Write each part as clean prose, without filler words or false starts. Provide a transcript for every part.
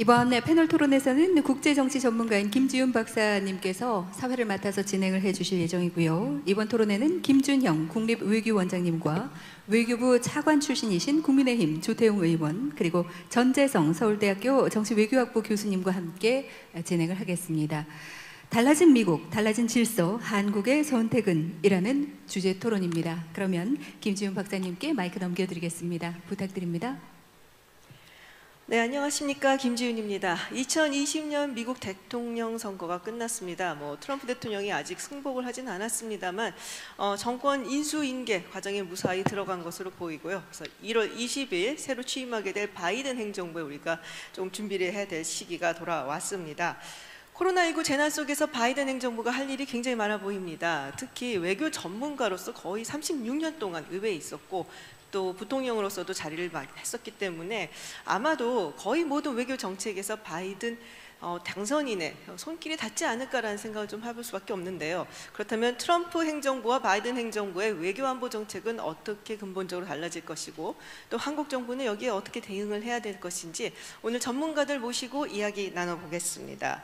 이번 패널 토론에서는 국제정치 전문가인 김지훈 박사님께서 사회를 맡아서 진행을 해주실 예정이고요. 이번 토론에는 김준형 국립외교원장님과 외교부 차관 출신이신 국민의힘 조태용 의원, 그리고 전재성 서울대학교 정치외교학부 교수님과 함께 진행을 하겠습니다. 달라진 미국, 달라진 질서, 한국의 선택은? 이라는 주제 토론입니다. 그러면 김지훈 박사님께 마이크 넘겨드리겠습니다. 부탁드립니다. 네, 안녕하십니까. 김지윤입니다. 2020년 미국 대통령 선거가 끝났습니다. 트럼프 대통령이 아직 승복을 하진 않았습니다만 정권 인수인계 과정에 무사히 들어간 것으로 보이고요. 그래서 1월 20일 새로 취임하게 될 바이든 행정부에 우리가 좀 준비를 해야 될 시기가 돌아왔습니다. 코로나19 재난 속에서 바이든 행정부가 할 일이 굉장히 많아 보입니다. 특히 외교 전문가로서 거의 36년 동안 의회에 있었고 또 부통령으로서도 자리를 했었기 때문에 아마도 거의 모든 외교 정책에서 바이든 당선인의 손길이 닿지 않을까라는 생각을 좀 해볼 수밖에 없는데요. 그렇다면 트럼프 행정부와 바이든 행정부의 외교안보 정책은 어떻게 근본적으로 달라질 것이고 또 한국 정부는 여기에 어떻게 대응을 해야 될 것인지 오늘 전문가들 모시고 이야기 나눠보겠습니다.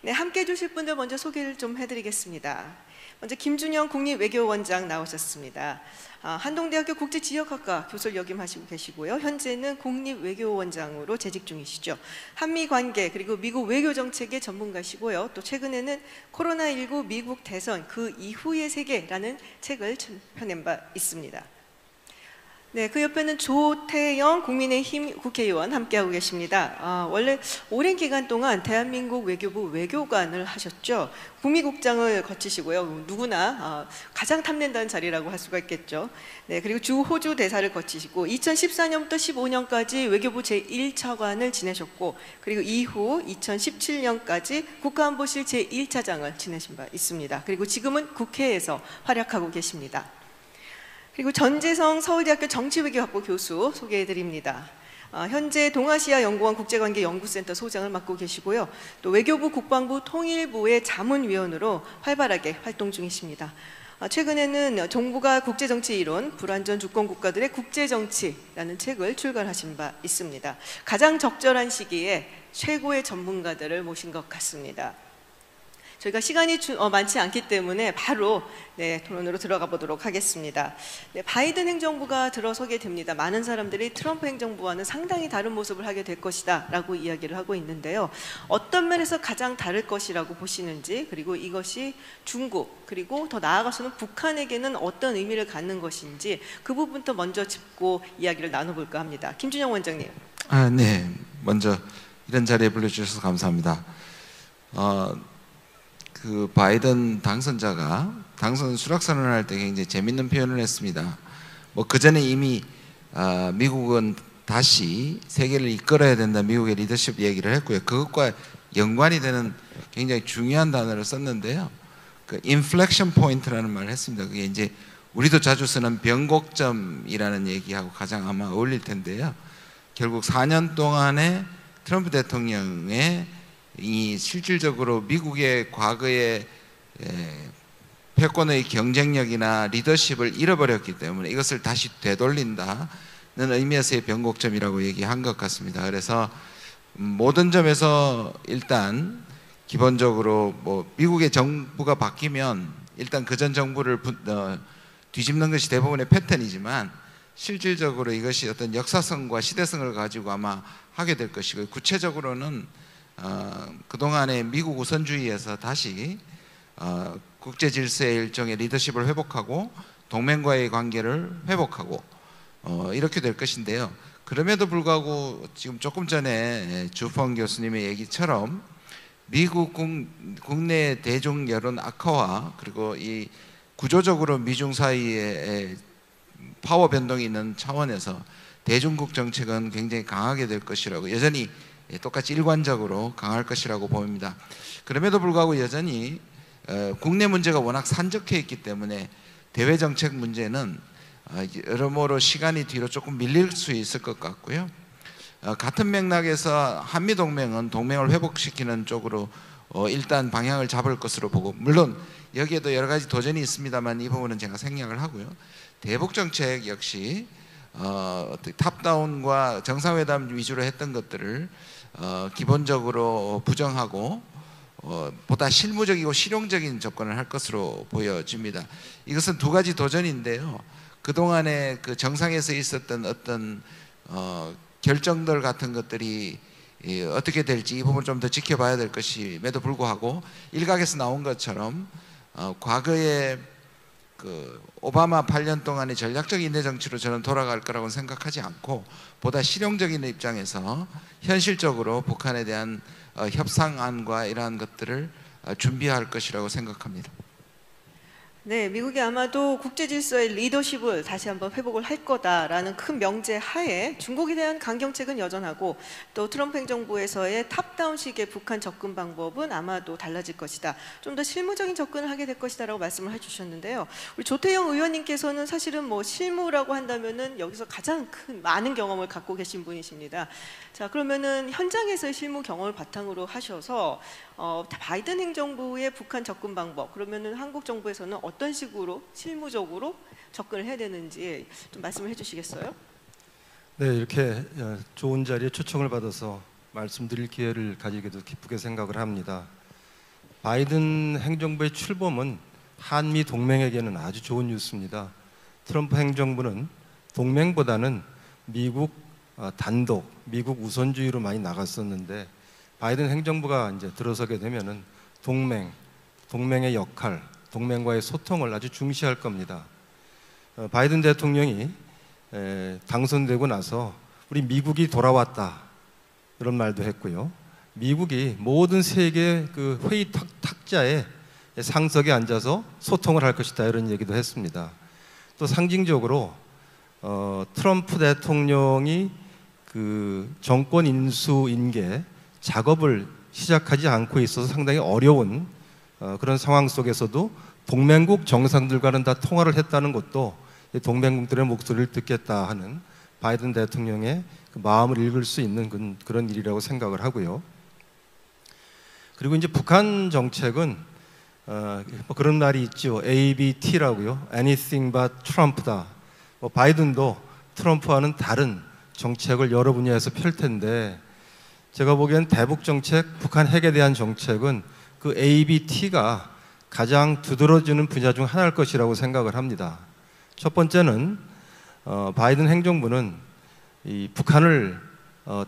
네, 함께 해주실 분들 먼저 소개를 좀 해드리겠습니다. 먼저 김준형 국립외교원장 나오셨습니다. 한동대학교 국제지역학과 교수를 역임하시고 계시고요. 현재는 국립외교원장으로 재직 중이시죠. 한미관계 그리고 미국 외교정책의 전문가시고요. 또 최근에는 코로나19 미국 대선 그 이후의 세계라는 책을 펴낸 바 있습니다. 네, 그 옆에는 조태영 국민의힘 국회의원 함께하고 계십니다. 원래 오랜 기간 동안 대한민국 외교부 외교관을 하셨죠. 국미국장을 거치시고요. 누구나 가장 탐낸다는 자리라고 할 수가 있겠죠. 네, 그리고 주 호주 대사를 거치시고 2014년부터 15년까지 외교부 제1차관을 지내셨고 그리고 이후 2017년까지 국가안보실 제1차장을 지내신 바 있습니다. 그리고 지금은 국회에서 활약하고 계십니다. 그리고 전재성 서울대학교 정치외교학부 교수 소개해드립니다. 현재 동아시아연구원 국제관계연구센터 소장을 맡고 계시고요. 또 외교부 국방부 통일부의 자문위원으로 활발하게 활동 중이십니다. 최근에는 정부가 국제정치 이론, 불완전 주권국가들의 국제정치라는 책을 출간하신 바 있습니다. 가장 적절한 시기에 최고의 전문가들을 모신 것 같습니다. 저희가 시간이 많지 않기 때문에 바로 토론으로 들어가 보도록 하겠습니다. 네, 바이든 행정부가 들어서게 됩니다. 많은 사람들이 트럼프 행정부와는 상당히 다른 모습을 하게 될 것이다 라고 이야기를 하고 있는데요. 어떤 면에서 가장 다를 것이라고 보시는지, 그리고 이것이 중국 그리고 더 나아가서는 북한에게는 어떤 의미를 갖는 것인지 그 부분부터 먼저 짚고 이야기를 나눠볼까 합니다. 김준형 원장님. 네, 먼저 이런 자리에 불러주셔서 감사합니다. 그 바이든 당선자가 당선 수락선언을 할 때 굉장히 재밌는 표현을 했습니다. 그 전에 이미 미국은 다시 세계를 이끌어야 된다, 미국의 리더십 얘기를 했고요. 그것과 연관이 되는 굉장히 중요한 단어를 썼는데요. 그 인플렉션 포인트라는 말을 했습니다. 그게 이제 우리도 자주 쓰는 변곡점이라는 얘기하고 가장 아마 어울릴 텐데요. 결국 4년 동안의 트럼프 대통령의 이 실질적으로 미국의 과거의 패권의 경쟁력이나 리더십을 잃어버렸기 때문에 이것을 다시 되돌린다는 의미에서의 변곡점이라고 얘기한 것 같습니다. 그래서 모든 점에서 일단 기본적으로 미국의 정부가 바뀌면 일단 그 전 정부를 뒤집는 것이 대부분의 패턴이지만 실질적으로 이것이 어떤 역사성과 시대성을 가지고 아마 하게 될 것이고, 구체적으로는 그동안의 미국 우선주의에서 다시 국제 질서의 일종의 리더십을 회복하고 동맹과의 관계를 회복하고 이렇게 될 것인데요. 그럼에도 불구하고 지금 조금 전에 주펑 교수님의 얘기처럼 미국 국내 대중 여론 악화와 그리고 이 구조적으로 미중 사이에 파워 변동이 있는 차원에서 대중국 정책은 굉장히 강하게 될 것이라고, 여전히 똑같이 일관적으로 강할 것이라고 보입니다. 그럼에도 불구하고 여전히 국내 문제가 워낙 산적해 있기 때문에 대외 정책 문제는 여러모로 시간이 뒤로 조금 밀릴 수 있을 것 같고요. 같은 맥락에서 한미동맹은 동맹을 회복시키는 쪽으로 일단 방향을 잡을 것으로 보고, 물론 여기에도 여러 가지 도전이 있습니다만 이 부분은 제가 생략을 하고요. 대북 정책 역시 탑다운과 정상회담 위주로 했던 것들을 기본적으로 부정하고 보다 실무적이고 실용적인 접근을 할 것으로 보여집니다. 이것은 두 가지 도전인데요. 그동안에 그 정상에서 있었던 어떤 결정들 같은 것들이 어떻게 될지 이 부분을 좀 더 지켜봐야 될 것임에도 불구하고 일각에서 나온 것처럼 과거에 그 오바마 8년 동안의 전략적 인내 정치로 저는 돌아갈 거라고 생각하지 않고 보다 실용적인 입장에서 현실적으로 북한에 대한 협상안과 이러한 것들을 준비할 것이라고 생각합니다. 네, 미국이 아마도 국제 질서의 리더십을 다시 한번 회복을 할 거다라는 큰 명제 하에 중국에 대한 강경책은 여전하고 또 트럼프 행정부에서의 탑다운식의 북한 접근 방법은 아마도 달라질 것이다. 좀 더 실무적인 접근을 하게 될 것이다라고 말씀을 해주셨는데요. 우리 조태영 의원님께서는 사실은 뭐 실무라고 한다면은 여기서 가장 큰 많은 경험을 갖고 계신 분이십니다. 자, 그러면은 현장에서의 실무 경험을 바탕으로 하셔서 바이든 행정부의 북한 접근 방법 그러면은 한국 정부에서는 어떤 식으로 실무적으로 접근을 해야 되는지 좀 말씀을 해주시겠어요? 네, 이렇게 좋은 자리에 초청을 받아서 말씀드릴 기회를 가지기도 기쁘게 생각을 합니다. 바이든 행정부의 출범은 한미 동맹에게는 아주 좋은 뉴스입니다. 트럼프 행정부는 동맹보다는 미국 단독, 미국 우선주의로 많이 나갔었는데 바이든 행정부가 이제 들어서게 되면은 동맹의 역할, 동맹과의 소통을 아주 중시할 겁니다. 바이든 대통령이 당선되고 나서 우리 미국이 돌아왔다 이런 말도 했고요. 미국이 모든 세계 그 회의 탁자에 상석에 앉아서 소통을 할 것이다 이런 얘기도 했습니다. 또 상징적으로 트럼프 대통령이 그 정권 인수 인계 작업을 시작하지 않고 있어서 상당히 어려운 그런 상황 속에서도 동맹국 정상들과는 다 통화를 했다는 것도 동맹국들의 목소리를 듣겠다 하는 바이든 대통령의 그 마음을 읽을 수 있는 그런 일이라고 생각을 하고요. 그리고 이제 북한 정책은 뭐 그런 말이 있죠. ABT라고요. Anything but Trump다. 바이든도 트럼프와는 다른 정책을 여러 분야에서 펼 텐데 제가 보기엔 대북 정책, 북한 핵에 대한 정책은 그 ABT가 가장 두드러지는 분야 중 하나일 것이라고 생각을 합니다. 첫 번째는 바이든 행정부는 이 북한을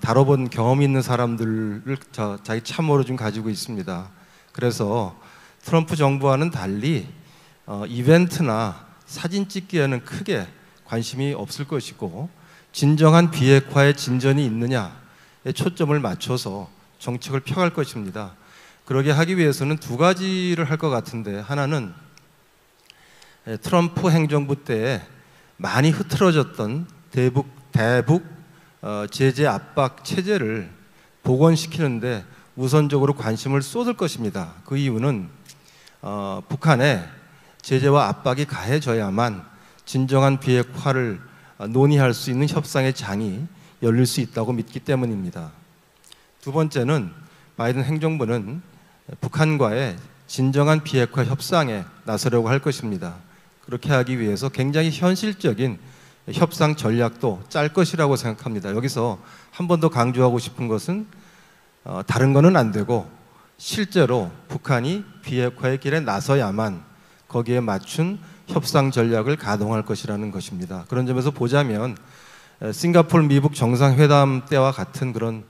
다뤄본 경험이 있는 사람들을 자기 참모로 좀 가지고 있습니다. 그래서 트럼프 정부와는 달리 이벤트나 사진 찍기에는 크게 관심이 없을 것이고 진정한 비핵화의 진전이 있느냐에 초점을 맞춰서 정책을 펴갈 것입니다. 그러게 하기 위해서는 두 가지를 할 것 같은데 하나는 트럼프 행정부 때에 많이 흐트러졌던 대북 제재 압박 체제를 복원시키는데 우선적으로 관심을 쏟을 것입니다. 그 이유는 북한에 제재와 압박이 가해져야만 진정한 비핵화를 논의할 수 있는 협상의 장이 열릴 수 있다고 믿기 때문입니다. 두 번째는 바이든 행정부는 북한과의 진정한 비핵화 협상에 나서려고 할 것입니다. 그렇게 하기 위해서 굉장히 현실적인 협상 전략도 짤 것이라고 생각합니다. 여기서 한 번 더 강조하고 싶은 것은 다른 거는 안 되고 실제로 북한이 비핵화의 길에 나서야만 거기에 맞춘 협상 전략을 가동할 것이라는 것입니다. 그런 점에서 보자면 싱가포르 미국 정상회담 때와 같은 그런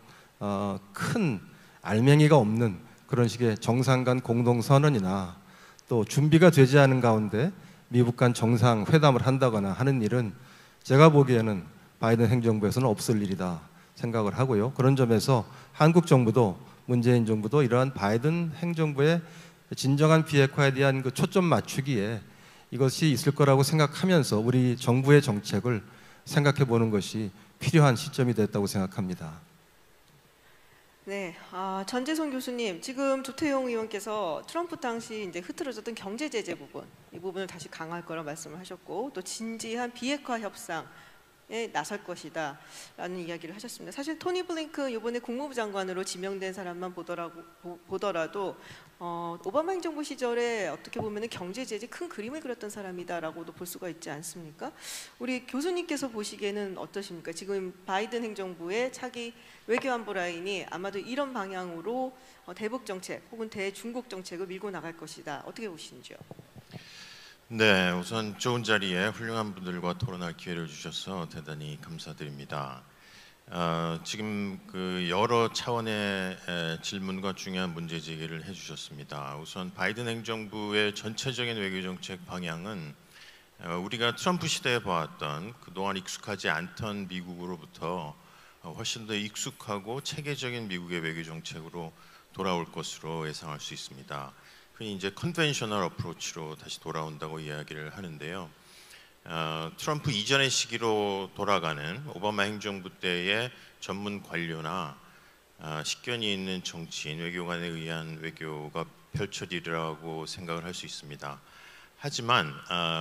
큰 알맹이가 없는 그런 식의 정상 간 공동선언이나 또 준비가 되지 않은 가운데 미국 간 정상회담을 한다거나 하는 일은 제가 보기에는 바이든 행정부에서는 없을 일이다 생각을 하고요. 그런 점에서 한국 정부도 문재인 정부도 이러한 바이든 행정부의 진정한 비핵화에 대한 그 초점 맞추기에 이것이 있을 거라고 생각하면서 우리 정부의 정책을 생각해 보는 것이 필요한 시점이 됐다고 생각합니다. 네, 전재선 교수님, 지금 조태용 의원께서 트럼프 당시 이제 흐트러졌던 경제 제재 부분, 이 부분을 다시 강화할 거라 말씀을 하셨고, 또 진지한 비핵화 협상 나설 것이다라는 이야기를 하셨습니다. 사실 토니 블링컨 이번에 국무부 장관으로 지명된 사람만 보더라도 오바마 행정부 시절에 어떻게 보면 경제 제재 큰 그림을 그렸던 사람이다라고도 볼 수가 있지 않습니까? 우리 교수님께서 보시기에는 어떠십니까? 지금 바이든 행정부의 차기 외교안보 라인이 아마도 이런 방향으로 대북 정책 혹은 대중국 정책을 밀고 나갈 것이다. 어떻게 보시는지요? 네, 우선 좋은 자리에 훌륭한 분들과 토론할 기회를 주셔서 대단히 감사드립니다. 지금 그 여러 차원의 질문과 중요한 문제 제기를 해주셨습니다. 우선 바이든 행정부의 전체적인 외교 정책 방향은 우리가 트럼프 시대에 봐왔던 그동안 익숙하지 않던 미국으로부터 훨씬 더 익숙하고 체계적인 미국의 외교 정책으로 돌아올 것으로 예상할 수 있습니다. 흔히 이제 컨벤셔널 어프로치로 다시 돌아온다고 이야기를 하는데요. 트럼프 이전의 시기로 돌아가는 오바마 행정부 때의 전문 관료나 식견이 있는 정치인, 외교관에 의한 외교가 펼쳐지리라고 생각을 할 수 있습니다. 하지만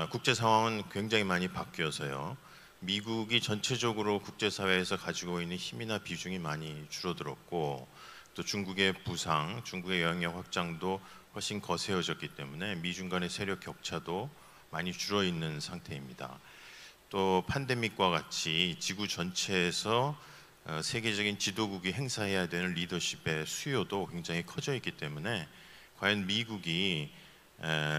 국제 상황은 굉장히 많이 바뀌어서요. 미국이 전체적으로 국제사회에서 가지고 있는 힘이나 비중이 많이 줄어들었고 또 중국의 부상, 중국의 영향력 확장도 훨씬 거세어졌기 때문에 미중 간의 세력 격차도 많이 줄어 있는 상태입니다. 또 팬데믹과 같이 지구 전체에서 세계적인 지도국이 행사해야 되는 리더십의 수요도 굉장히 커져 있기 때문에 과연 미국이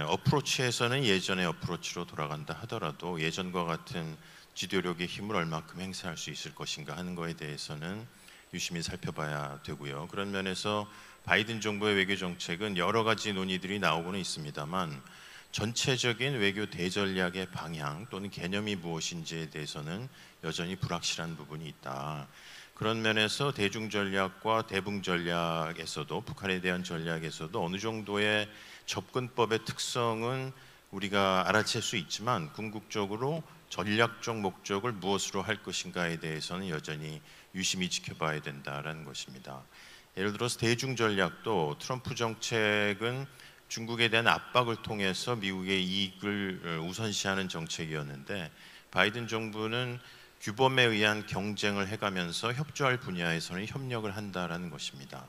어프로치에서는 예전의 어프로치로 돌아간다 하더라도 예전과 같은 지도력의 힘을 얼마큼 행사할 수 있을 것인가 하는 것에 대해서는 유심히 살펴봐야 되고요. 그런 면에서 바이든 정부의 외교 정책은 여러 가지 논의들이 나오고는 있습니다만 전체적인 외교 대전략의 방향 또는 개념이 무엇인지에 대해서는 여전히 불확실한 부분이 있다. 그런 면에서 대중 전략과 대북 전략에서도 북한에 대한 전략에서도 어느 정도의 접근법의 특성은 우리가 알아챌 수 있지만 궁극적으로 전략적 목적을 무엇으로 할 것인가에 대해서는 여전히 유심히 지켜봐야 된다라는 것입니다. 예를 들어서 대중 전략도 트럼프 정책은 중국에 대한 압박을 통해서 미국의 이익을 우선시하는 정책이었는데 바이든 정부는 규범에 의한 경쟁을 해가면서 협조할 분야에서는 협력을 한다라는 것입니다.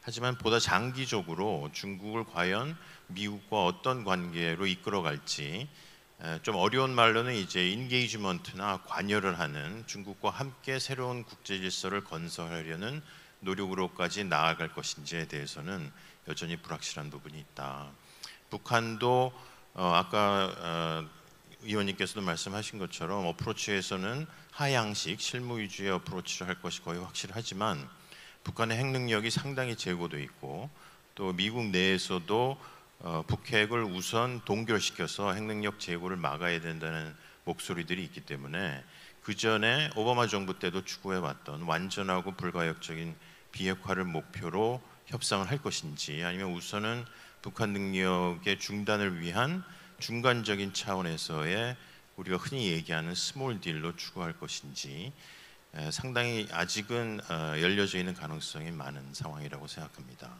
하지만 보다 장기적으로 중국을 과연 미국과 어떤 관계로 이끌어갈지 좀 어려운 말로는 이제 인게이지먼트나 관여를 하는 중국과 함께 새로운 국제 질서를 건설하려는 노력으로까지 나아갈 것인지에 대해서는 여전히 불확실한 부분이 있다. 북한도 아까 의원님께서도 말씀하신 것처럼 어프로치에서는 하향식 실무 위주의 어프로치를 할 것이 거의 확실하지만 북한의 핵 능력이 상당히 제고돼 있고 또 미국 내에서도 북핵을 우선 동결시켜서 핵 능력 제고를 막아야 된다는 목소리들이 있기 때문에 그 전에 오바마 정부 때도 추구해왔던 완전하고 불가역적인 비핵화를 목표로 협상을 할 것인지 아니면 우선은 북한 능력의 중단을 위한 중간적인 차원에서의 우리가 흔히 얘기하는 스몰 딜로 추구할 것인지 상당히 아직은 열려져 있는 가능성이 많은 상황이라고 생각합니다.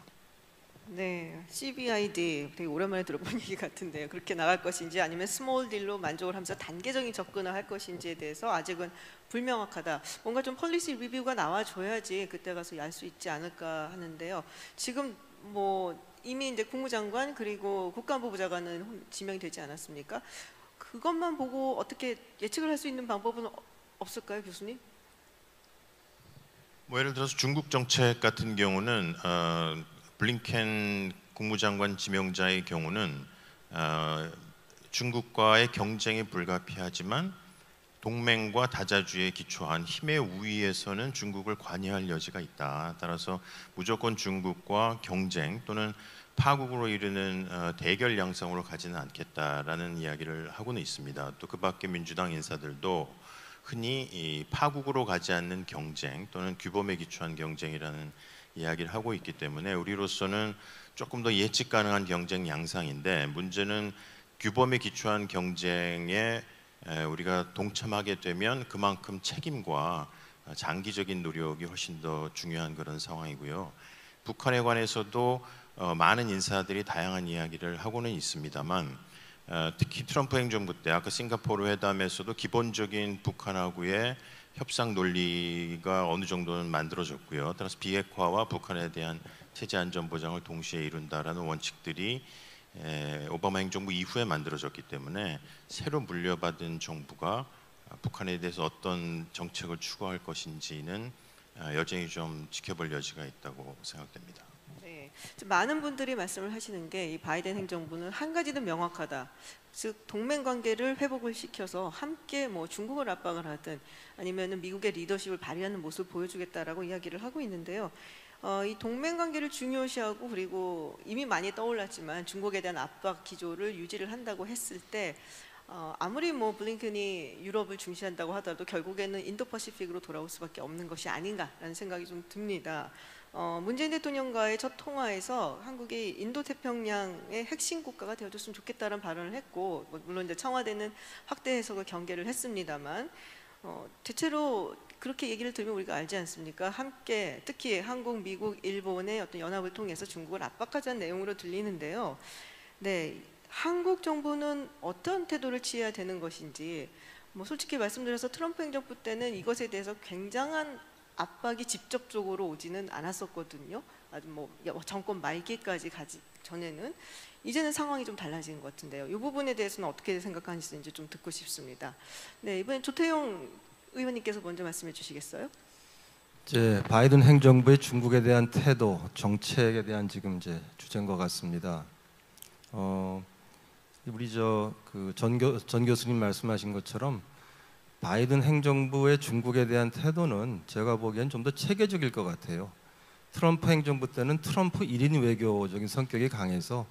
네, CBID 되게 오랜만에 들어본 얘기 같은데요. 그렇게 나갈 것인지 아니면 스몰 딜로 만족을 하면서 단계적인 접근을 할 것인지에 대해서 아직은 불명확하다. 뭔가 좀 폴리시 리뷰가 나와줘야지 그때 가서 알 수 있지 않을까 하는데요. 지금 뭐 이미 이제 국무장관 그리고 국가안보부 장관은 지명이 되지 않았습니까? 그것만 보고 어떻게 예측을 할 수 있는 방법은 없을까요, 교수님? 뭐 예를 들어서 중국 정책 같은 경우는 블링켄 국무장관 지명자의 경우는 중국과의 경쟁이 불가피하지만 동맹과 다자주의에 기초한 힘의 우위에서는 중국을 관여할 여지가 있다. 따라서 무조건 중국과 경쟁 또는 파국으로 이르는 대결 양상으로 가지는 않겠다라는 이야기를 하고는 있습니다. 또 그 밖에 민주당 인사들도 흔히 이 파국으로 가지 않는 경쟁 또는 규범에 기초한 경쟁이라는 이야기를 하고 있기 때문에 우리로서는 조금 더 예측 가능한 경쟁 양상인데 문제는 규범에 기초한 경쟁에 우리가 동참하게 되면 그만큼 책임과 장기적인 노력이 훨씬 더 중요한 그런 상황이고요. 북한에 관해서도 많은 인사들이 다양한 이야기를 하고는 있습니다만 특히 트럼프 행정부 때 아까 싱가포르 회담에서도 기본적인 북한하고의 협상 논리가 어느 정도는 만들어졌고요. 따라서 비핵화와 북한에 대한 체제 안전 보장을 동시에 이룬다라는 원칙들이 오바마 행정부 이후에 만들어졌기 때문에 새로 물려받은 정부가 북한에 대해서 어떤 정책을 추구할 것인지는 여전히 좀 지켜볼 여지가 있다고 생각됩니다. 네, 많은 분들이 말씀을 하시는 게 이 바이든 행정부는 한 가지는 명확하다. 즉 동맹 관계를 회복을 시켜서 함께 뭐 중국을 압박을 하든 아니면은 미국의 리더십을 발휘하는 모습을 보여주겠다라고 이야기를 하고 있는데요. 이 동맹 관계를 중요시하고 그리고 이미 많이 떠올랐지만 중국에 대한 압박 기조를 유지를 한다고 했을 때 아무리 뭐 블링컨이 유럽을 중시한다고 하더라도 결국에는 인도퍼시픽으로 돌아올 수밖에 없는 것이 아닌가라는 생각이 좀 듭니다. 문재인 대통령과의 첫 통화에서 한국이 인도태평양의 핵심 국가가 되어줬으면 좋겠다는 발언을 했고 물론 이제 청와대는 확대 해석을 경계를 했습니다만 대체로 그렇게 얘기를 들으면 우리가 알지 않습니까? 함께 특히 한국, 미국, 일본의 어떤 연합을 통해서 중국을 압박하자는 내용으로 들리는데요. 네, 한국 정부는 어떤 태도를 취해야 되는 것인지 뭐 솔직히 말씀드려서 트럼프 행정부 때는 이것에 대해서 굉장한 압박이 직접적으로 오지는 않았었거든요. 아주 뭐 정권 말기까지 가지 전에는 이제는 상황이 좀 달라진 것 같은데요. 이 부분에 대해서는 어떻게 생각하시는지 좀 듣고 싶습니다. 네, 이번엔 조태용 의원님께서 먼저 말씀해 주시겠어요? 이제 바이든 행정부의 중국에 대한 태도, 정책에 대한 지금 이제 주제인 것 같습니다. 우리 전 교수님 말씀하신 것처럼 바이든 행정부의 중국에 대한 태도는 제가 보기엔 좀 더 체계적일 것 같아요. 트럼프 행정부 때는 트럼프 1인 외교적인 성격이 강해서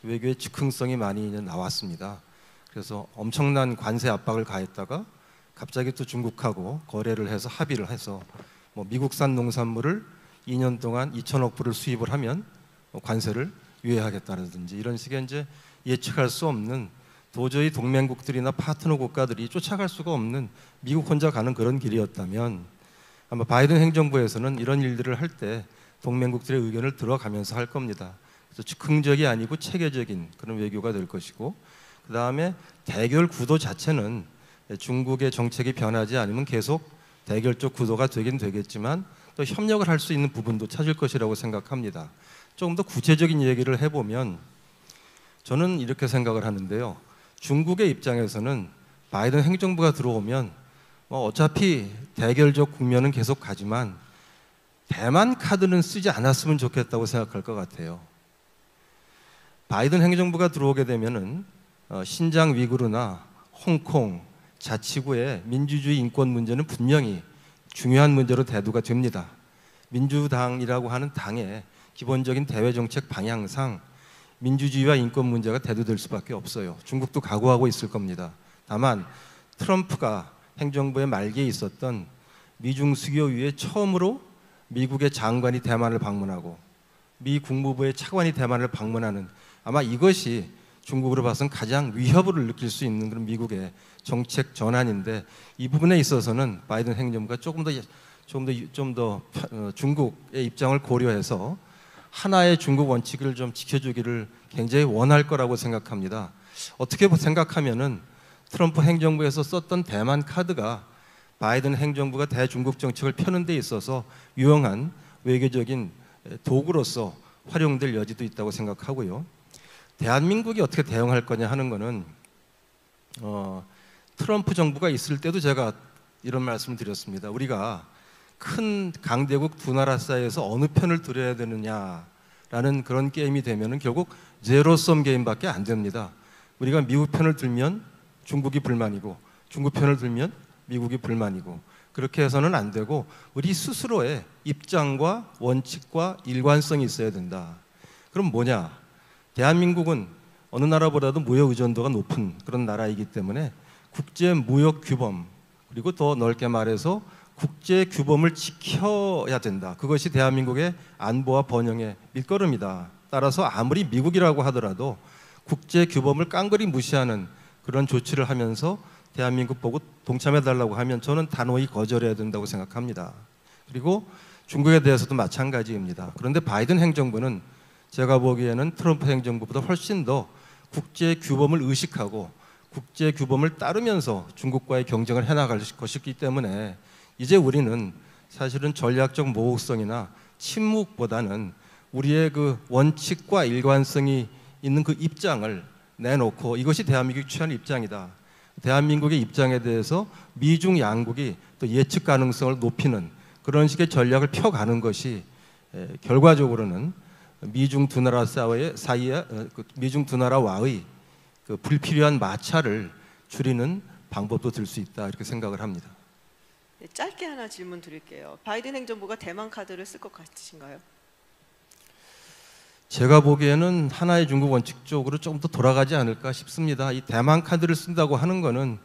외교의 즉흥성이 많이 나왔습니다. 그래서 엄청난 관세 압박을 가했다가 갑자기 또 중국하고 거래를 해서 합의를 해서 뭐 미국산 농산물을 2년 동안 2천억 불을 수입을 하면 관세를 유예하겠다든지 이런 식의 이제 예측할 수 없는 도저히 동맹국들이나 파트너 국가들이 쫓아갈 수가 없는 미국 혼자 가는 그런 길이었다면 아마 바이든 행정부에서는 이런 일들을 할 때 동맹국들의 의견을 들어가면서 할 겁니다. 그래서 즉흥적이 아니고 체계적인 그런 외교가 될 것이고 그 다음에 대결 구도 자체는 중국의 정책이 변하지 않으면 계속 대결적 구도가 되긴 되겠지만 또 협력을 할 수 있는 부분도 찾을 것이라고 생각합니다. 조금 더 구체적인 얘기를 해보면 저는 이렇게 생각을 하는데요. 중국의 입장에서는 바이든 행정부가 들어오면 뭐 어차피 대결적 국면은 계속 가지만 대만 카드는 쓰지 않았으면 좋겠다고 생각할 것 같아요. 바이든 행정부가 들어오게 되면은 신장 위구르나 홍콩, 자치구의 민주주의 인권 문제는 분명히 중요한 문제로 대두가 됩니다. 민주당이라고 하는 당의 기본적인 대외 정책 방향상 민주주의와 인권 문제가 대두될 수밖에 없어요. 중국도 각오하고 있을 겁니다. 다만 트럼프가 행정부의 말기에 있었던 미중 수교 이후에 처음으로 미국의 장관이 대만을 방문하고 미 국무부의 차관이 대만을 방문하는 아마 이것이 중국으로 봐서는 가장 위협을 느낄 수 있는 그런 미국의 정책 전환인데 이 부분에 있어서는 바이든 행정부가 조금 더 중국의 입장을 고려해서 하나의 중국 원칙을 좀 지켜주기를 굉장히 원할 거라고 생각합니다. 어떻게 생각하면은 트럼프 행정부에서 썼던 대만 카드가 바이든 행정부가 대중국 정책을 펴는 데 있어서 유용한 외교적인 도구로서 활용될 여지도 있다고 생각하고요. 대한민국이 어떻게 대응할 거냐 하는 거는 트럼프 정부가 있을 때도 제가 이런 말씀을 드렸습니다. 우리가 큰 강대국 두 나라 사이에서 어느 편을 들어야 되느냐라는 그런 게임이 되면은 결국 제로섬 게임밖에 안 됩니다. 우리가 미국 편을 들면 중국이 불만이고 중국 편을 들면 미국이 불만이고 그렇게 해서는 안 되고 우리 스스로의 입장과 원칙과 일관성이 있어야 된다. 그럼 뭐냐? 대한민국은 어느 나라보다도 무역 의존도가 높은 그런 나라이기 때문에 국제 무역 규범 그리고 더 넓게 말해서 국제 규범을 지켜야 된다. 그것이 대한민국의 안보와 번영의 밑거름이다. 따라서 아무리 미국이라고 하더라도 국제 규범을 깡그리 무시하는 그런 조치를 하면서 대한민국 보고 동참해달라고 하면 저는 단호히 거절해야 된다고 생각합니다. 그리고 중국에 대해서도 마찬가지입니다. 그런데 바이든 행정부는 제가 보기에는 트럼프 행정부보다 훨씬 더 국제 규범을 의식하고 국제 규범을 따르면서 중국과의 경쟁을 해나갈 것이기 때문에 이제 우리는 사실은 전략적 모호성이나 침묵보다는 우리의 그 원칙과 일관성이 있는 그 입장을 내놓고 이것이 대한민국이 취한 입장이다. 대한민국의 입장에 대해서 미중 양국이 또 예측 가능성을 높이는 그런 식의 전략을 펴가는 것이 결과적으로는 미중 두 나라 사이에 미중 두 나라와의 그 불필요한 마찰을 줄이는 방법도 들 수 있다 이렇게 생각을 합니다. 네, 짧게 하나 질문 드릴게요. 바이든 행정부가 대만 카드를 쓸 것 같으신가요? 제가 보기에는 하나의 중국 원칙 쪽으로 좀 더 돌아가지 않을까 싶습니다. 이 대만 카드를 쓴다고 하는 거는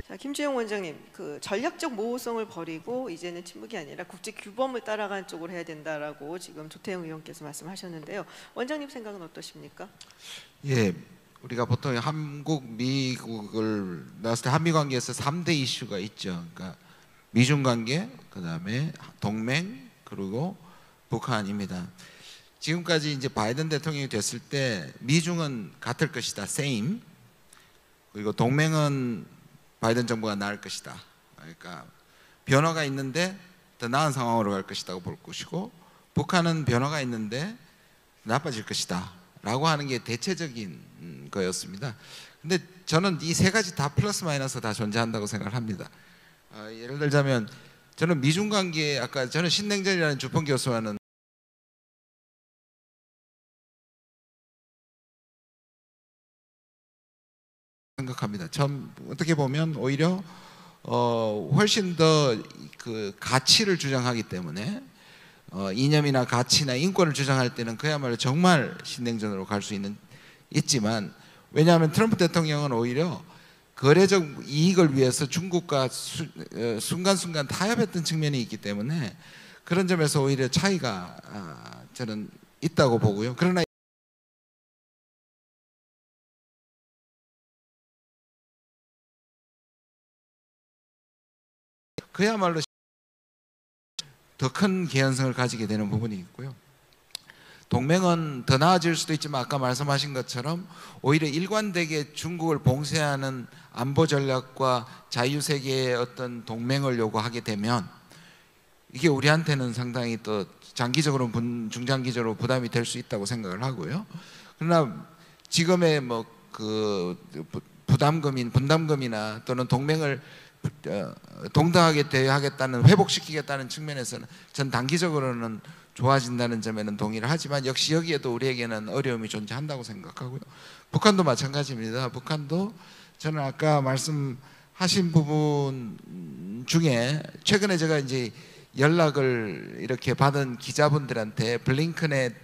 자, 김주영 원장님, 그 전략적 모호성을 버리고 이제는 침묵이 아니라 국제 규범을 따라가는 쪽으로 해야 된다라고 지금 조태영 의원께서 말씀하셨는데요. 원장님 생각은 어떠십니까? 예, 우리가 보통 한국, 미국을 나왔을 때 한미 관계에서 3대 이슈가 있죠. 그러니까 미중 관계, 그다음에 동맹, 그리고 북한입니다. 지금까지 이제 바이든 대통령이 됐을 때 미중은 같을 것이다, same. 그리고 동맹은 바이든 정부가 나을 것이다. 그러니까 변화가 있는데 더 나은 상황으로 갈 것이라고 볼 것이고, 북한은 변화가 있는데 나빠질 것이다 라고 하는 게 대체적인 거였습니다. 근데 저는 이 세 가지 다 플러스 마이너스 다 존재한다고 생각을 합니다. 예를 들자면 저는 미중 관계에 아까 저는 신냉전이라는 주펑 교수와는 생각합니다. 참 어떻게 보면 오히려 훨씬 더 그 가치를 주장하기 때문에 이념이나 가치나 인권을 주장할 때는 그야말로 정말 신냉전으로 갈 수 있지만, 왜냐하면 트럼프 대통령은 오히려 거래적 이익을 위해서 중국과 순간순간 타협했던 측면이 있기 때문에 그런 점에서 오히려 차이가 저는 있다고 보고요. 그러나 그야말로 더 큰 개연성을 가지게 되는 부분이 있고요. 동맹은 더 나아질 수도 있지만 아까 말씀하신 것처럼 오히려 일관되게 중국을 봉쇄하는 안보 전략과 자유세계의 어떤 동맹을 요구하게 되면 이게 우리한테는 상당히 또 장기적으로 중장기적으로 부담이 될 수 있다고 생각을 하고요. 그러나 지금의 뭐 그 분담금이나 또는 동맹을 동등하게 대하겠다는, 회복시키겠다는 측면에서는 전 단기적으로는 좋아진다는 점에는 동의를 하지만 역시 여기에도 우리에게는 어려움이 존재한다고 생각하고요. 북한도 마찬가지입니다. 북한도 저는 아까 말씀하신 부분 중에 최근에 제가 이제 연락을 이렇게 받은 기자분들한테 블링컨의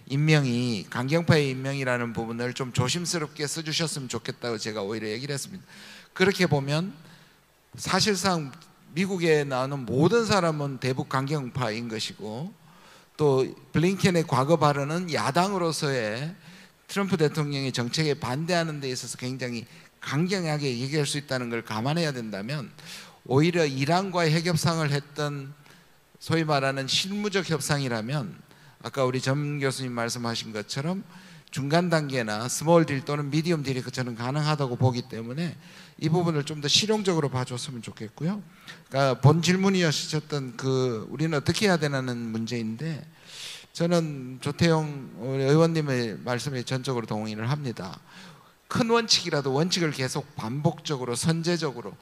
임명이 강경파의 임명이라는 부분을 좀 조심스럽게 써주셨으면 좋겠다고 제가 오히려 얘기를 했습니다. 그렇게 보면 사실상 미국에 나오는 모든 사람은 대북 강경파인 것이고, 또 블링컨의 과거 발언은 야당으로서의 트럼프 대통령의 정책에 반대하는 데 있어서 굉장히 강경하게 얘기할 수 있다는 걸 감안해야 된다면, 오히려 이란과의 핵협상을 했던 소위 말하는 실무적 협상이라면 아까 우리 전 교수님 말씀하신 것처럼 중간 단계나 스몰 딜 또는 미디엄 딜이 저는 가능하다고 보기 때문에 이 부분을 좀 더 실용적으로 봐줬으면 좋겠고요. 그러니까 본 질문이었던 그 우리는 어떻게 해야 되는 문제인데, 저는 조태영 의원님의 말씀에 전적으로 동의를 합니다. 큰 원칙이라도 원칙을 계속 반복적으로 선제적으로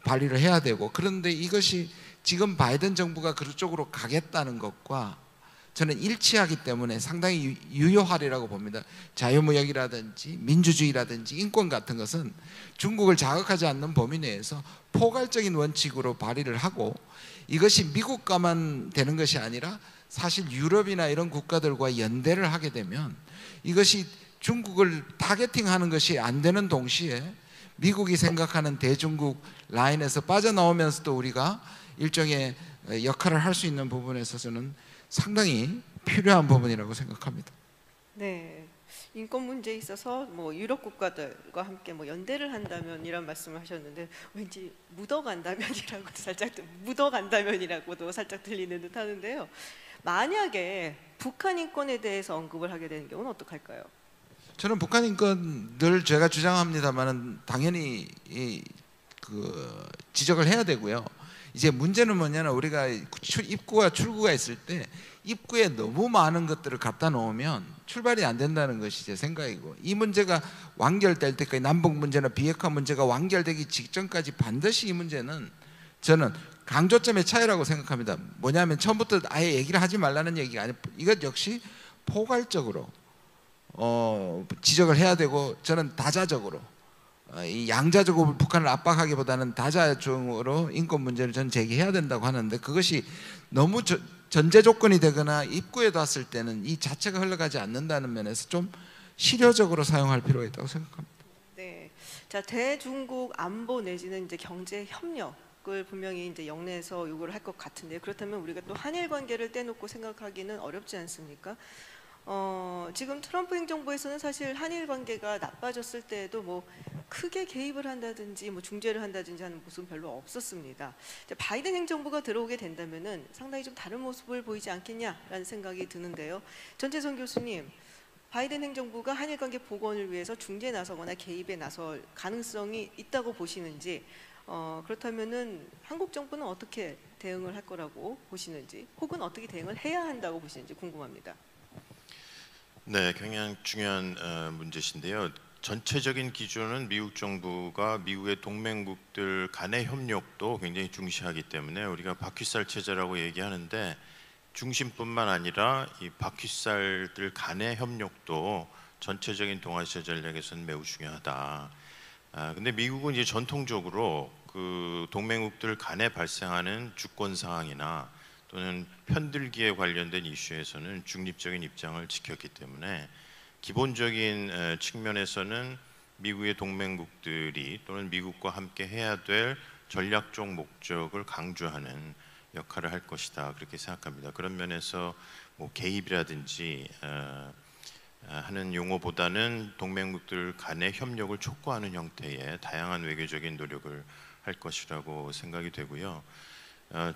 발휘를 해야 되고, 그런데 이것이 지금 바이든 정부가 그쪽으로 가겠다는 것과 저는 일치하기 때문에 상당히 유효하리라고 봅니다. 자유무역이라든지 민주주의라든지 인권 같은 것은 중국을 자극하지 않는 범위 내에서 포괄적인 원칙으로 발휘를 하고, 이것이 미국과만 되는 것이 아니라 사실 유럽이나 이런 국가들과 연대를 하게 되면 이것이 중국을 타겟팅하는 것이 안 되는 동시에 미국이 생각하는 대중국 라인에서 빠져나오면서도 우리가 일종의 역할을 할 수 있는 부분에 있어서는 상당히 필요한 부분이라고 생각합니다. 네, 인권 문제에 있어서 뭐 유럽 국가들과 함께 뭐 연대를 한다면 이런 말씀을 하셨는데 왠지 묻어간다면이라고도 살짝 들리는 듯 하는데요. 만약에 북한 인권에 대해서 언급을 하게 되는 경우는 어떡할까요? 저는 북한 인권 늘 제가 주장합니다만은 당연히 지적을 해야 되고요. 이제 문제는 뭐냐면 우리가 입구와 출구가 있을 때 입구에 너무 많은 것들을 갖다 놓으면 출발이 안 된다는 것이 제 생각이고, 이 문제가 완결될 때까지 남북 문제나 비핵화 문제가 완결되기 직전까지 반드시 이 문제는 저는 강조점의 차이라고 생각합니다. 뭐냐면 처음부터 아예 얘기를 하지 말라는 얘기가 아니고 이것 역시 포괄적으로 지적을 해야 되고, 저는 다자적으로 이 양자적으로 북한을 압박하기보다는 다자적으로 인권 문제를 저는 제기해야 된다고 하는데, 그것이 너무 전제 조건이 되거나 입구에 놨을 때는 이 자체가 흘러가지 않는다는 면에서 좀 실효적으로 사용할 필요가 있다고 생각합니다. 네, 자 대중국 안보 내지는 이제 경제 협력을 분명히 이제 영내에서 요구를 할 것 같은데, 그렇다면 우리가 또 한일 관계를 떼놓고 생각하기는 어렵지 않습니까? 지금 트럼프 행정부에서는 사실 한일 관계가 나빠졌을 때에도 뭐 크게 개입을 한다든지 뭐 중재를 한다든지 하는 모습은 별로 없었습니다. 바이든 행정부가 들어오게 된다면은 상당히 좀 다른 모습을 보이지 않겠냐라는 생각이 드는데요. 전재선 교수님, 바이든 행정부가 한일 관계 복원을 위해서 중재에 나서거나 개입에 나설 가능성이 있다고 보시는지, 그렇다면은 한국 정부는 어떻게 대응을 할 거라고 보시는지, 혹은 어떻게 대응을 해야 한다고 보시는지 궁금합니다. 네, 굉장히 중요한 문제신데요. 전체적인 기준은 미국 정부가 미국의 동맹국들 간의 협력도 굉장히 중시하기 때문에 우리가 바퀴살 체제라고 얘기하는데, 중심뿐만 아니라 이 바퀴살들 간의 협력도 전체적인 동아시아 전략에서는 매우 중요하다. 근데 미국은 이제 전통적으로 그 동맹국들 간에 발생하는 주권 사항이나 또는 편들기에 관련된 이슈에서는 중립적인 입장을 지켰기 때문에 기본적인 측면에서는 미국의 동맹국들이 또는 미국과 함께 해야 될 전략적 목적을 강조하는 역할을 할 것이다, 그렇게 생각합니다. 그런 면에서 뭐 개입이라든지 하는 용어보다는 동맹국들 간의 협력을 촉구하는 형태의 다양한 외교적인 노력을 할 것이라고 생각이 되고요.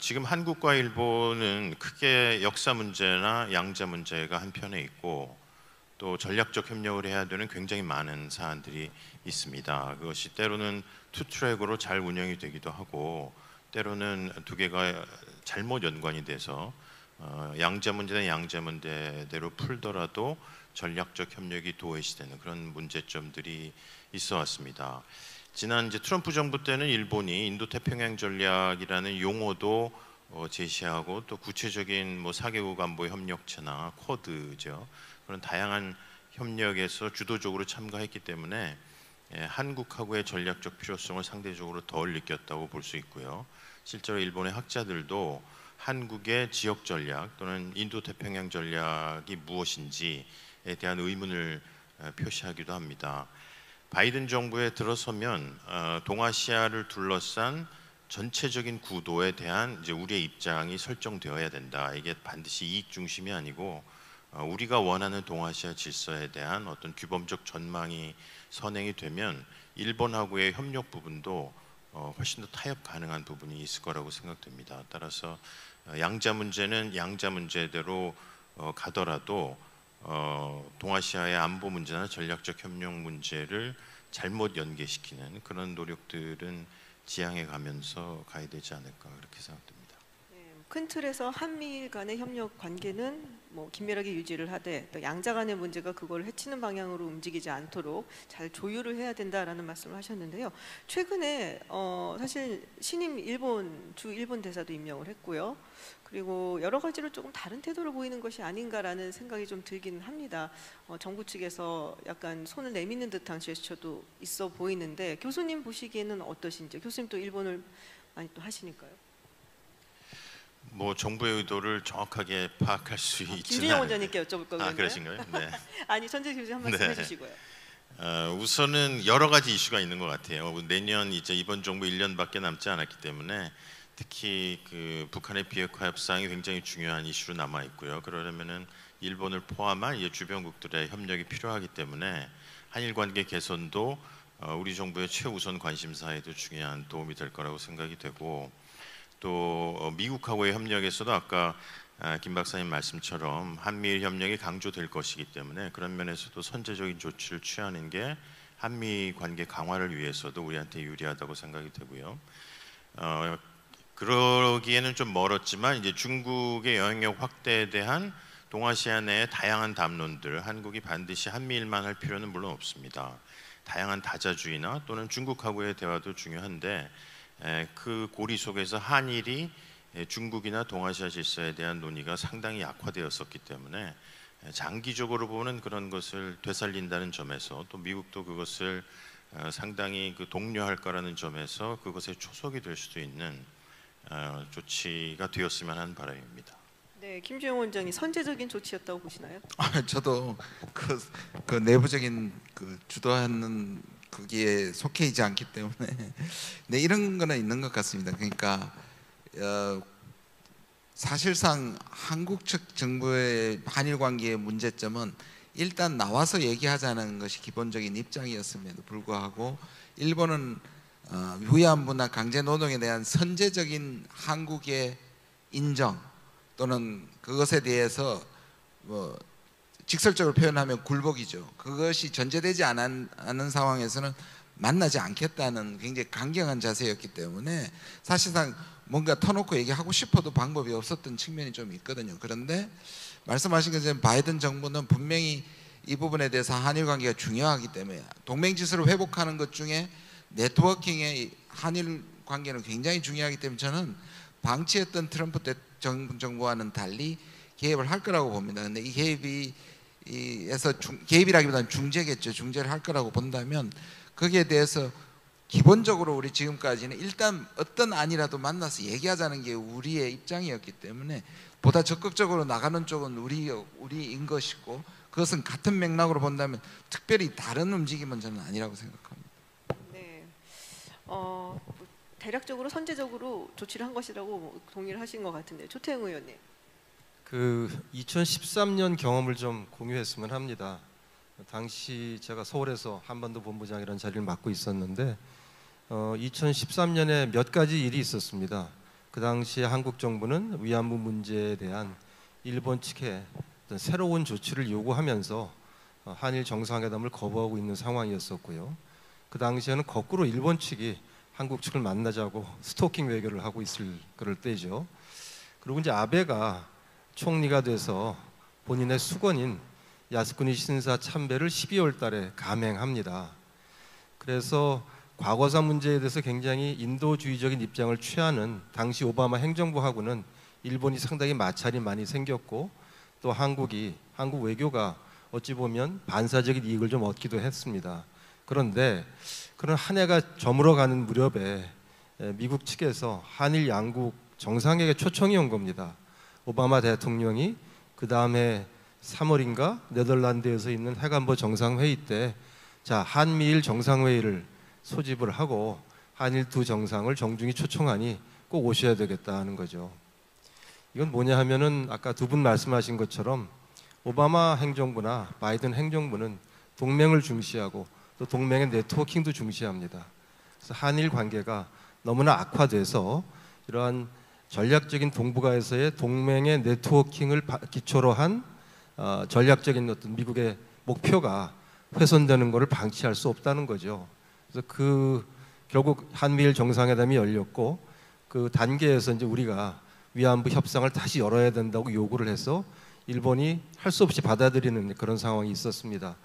지금 한국과 일본은 크게 역사 문제나 양자 문제가 한편에 있고, 또 전략적 협력을 해야 되는 굉장히 많은 사안들이 있습니다. 그것이 때로는 투트랙으로 잘 운영이 되기도 하고, 때로는 두 개가 잘못 연관이 돼서 양자 문제는 양자 문제대로 풀더라도 전략적 협력이 도외시되는 그런 문제점들이 있어 왔습니다. 지난 이제 트럼프 정부 때는 일본이 인도태평양 전략이라는 용어도 제시하고, 또 구체적인 뭐 4개국 안보 협력체나 쿼드죠, 그런 다양한 협력에서 주도적으로 참가했기 때문에 한국하고의 전략적 필요성을 상대적으로 덜 느꼈다고 볼 수 있고요. 실제로 일본의 학자들도 한국의 지역 전략 또는 인도태평양 전략이 무엇인지에 대한 의문을 표시하기도 합니다. 바이든 정부에 들어서면 동아시아를 둘러싼 전체적인 구도에 대한 이제 우리의 입장이 설정되어야 된다. 이게 반드시 이익 중심이 아니고 우리가 원하는 동아시아 질서에 대한 어떤 규범적 전망이 선행이 되면 일본하고의 협력 부분도 훨씬 더 타협 가능한 부분이 있을 거라고 생각됩니다. 따라서 양자 문제는 양자 문제대로 가더라도 동아시아의 안보 문제나 전략적 협력 문제를 잘못 연계시키는 그런 노력들은 지향해 가면서 가야 되지 않을까, 그렇게 생각됩니다. 큰 틀에서 한미일 간의 협력 관계는 뭐 긴밀하게 유지를 하되, 또 양자 간의 문제가 그걸 해치는 방향으로 움직이지 않도록 잘 조율을 해야 된다라는 말씀을 하셨는데요. 최근에 사실 신임 일본 대사도 임명을 했고요. 그리고 여러 가지로 조금 다른 태도를 보이는 것이 아닌가라는 생각이 좀 들기는 합니다. 정부 측에서 약간 손을 내미는 듯한 제스처도 있어 보이는데, 교수님 보시기에는 어떠신지? 교수님 또 일본을 많이 또 하시니까요. 뭐 정부의 의도를 정확하게 파악할 수 있지는 김준영 원장님께 여쭤볼 거거든요. 그러신가요? 네. 아니, 전재 교수님 한 말씀 해주시고요. 우선은 여러 가지 이슈가 있는 것 같아요. 내년 이제 이번 정부 1년밖에 남지 않았기 때문에 특히 그 북한의 비핵화 협상이 굉장히 중요한 이슈로 남아 있고요. 그러려면은 일본을 포함한 주변국들의 협력이 필요하기 때문에 한일 관계 개선도 우리 정부의 최우선 관심사에도 중요한 도움이 될 거라고 생각이 되고, 또 미국하고의 협력에서도 아까 김 박사님 말씀처럼 한미일 협력이 강조될 것이기 때문에 그런 면에서도 선제적인 조치를 취하는 게 한미 관계 강화를 위해서도 우리한테 유리하다고 생각이 되고요. 그러기에는 좀 멀었지만 이제 중국의 영향력 확대에 대한 동아시아 내의 다양한 담론들, 한국이 반드시 한미일만 할 필요는 물론 없습니다. 다양한 다자주의나 또는 중국하고의 대화도 중요한데, 그 고리 속에서 한일이 중국이나 동아시아 질서에 대한 논의가 상당히 약화되었었기 때문에 장기적으로 보는 그런 것을 되살린다는 점에서, 또 미국도 그것을 상당히 독려할 거라는 점에서 그것의 초석이 될 수도 있는 조치가 되었으면 하는 바람입니다. 네, 김주영 원장이 선제적인 조치였다고 보시나요? 저도 그 내부적인 주도하는 거기에 속해 있지 않기 때문에 네, 이런 거는 있는 것 같습니다. 그러니까 사실상 한국 측 정부의 한일 관계의 문제점은 일단 나와서 얘기하자는 것이 기본적인 입장이었음에도 불구하고 일본은 위안부나 강제 노동에 대한 선제적인 한국의 인정 또는 그것에 대해서 직설적으로 표현하면 굴복이죠. 그것이 전제되지 않은 상황에서는 만나지 않겠다는 굉장히 강경한 자세였기 때문에 사실상 뭔가 터놓고 얘기하고 싶어도 방법이 없었던 측면이 좀 있거든요. 그런데 말씀하신 것처럼 바이든 정부는 분명히 이 부분에 대해서 한일 관계가 중요하기 때문에 동맹지수를 회복하는 것 중에 네트워킹의 한일 관계는 굉장히 중요하기 때문에 저는 방치했던 트럼프 정부와는 달리 개입을 할 거라고 봅니다. 근데 이 개입이라기보다는 중재겠죠. 중재를 할 거라고 본다면 거기에 대해서 기본적으로 우리 지금까지는 일단 어떤 안이라도 만나서 얘기하자는 게 우리의 입장이었기 때문에 보다 적극적으로 나가는 쪽은 우리인 것이고, 그것은 같은 맥락으로 본다면 특별히 다른 움직임은 저는 아니라고 생각합니다. 네, 대략적으로 선제적으로 조치를 한 것이라고 동의를 하신 것 같은데, 조태영 의원님. 2013년 경험을 좀 공유했으면 합니다. 당시 제가 서울에서 한반도 본부장이라는 자리를 맡고 있었는데 2013년에 몇 가지 일이 있었습니다. 그 당시에 한국 정부는 위안부 문제에 대한 일본 측의 어떤 새로운 조치를 요구하면서 한일 정상회담을 거부하고 있는 상황이었었고요. 그 당시에는 거꾸로 일본 측이 한국 측을 만나자고 스토킹 외교를 하고 있을 그럴 때죠. 그리고 이제 아베가 총리가 돼서 본인의 수건인 야스쿠니 신사 참배를 12월 달에 감행합니다. 그래서 과거사 문제에 대해서 굉장히 인도주의적인 입장을 취하는 당시 오바마 행정부하고는 일본이 상당히 마찰이 많이 생겼고, 또 한국 외교가 어찌 보면 반사적인 이익을 좀 얻기도 했습니다. 그런데 그런 한 해가 저물어가는 무렵에 미국 측에서 한일 양국 정상회의 초청이 온 겁니다. 오바마 대통령이 그 다음에 3월인가 네덜란드에서 있는 해관보 정상회의 때 한미일 정상회의를 소집을 하고 한일 두 정상을 정중히 초청하니 꼭 오셔야 되겠다는 거죠. 이건 뭐냐 하면은 아까 두 분 말씀하신 것처럼 오바마 행정부나 바이든 행정부는 동맹을 중시하고 또 동맹의 네트워킹도 중시합니다. 그래서 한일 관계가 너무나 악화돼서 이러한 전략적인 동북아에서의 동맹의 네트워킹을 기초로 한 전략적인 어떤 미국의 목표가 훼손되는 것을 방치할 수 없다는 거죠. 그래서 결국 한미일 정상회담이 열렸고 그 단계에서 이제 우리가 위안부 협상을 다시 열어야 된다고 요구를 해서 일본이 할 수 없이 받아들이는 그런 상황이 있었습니다.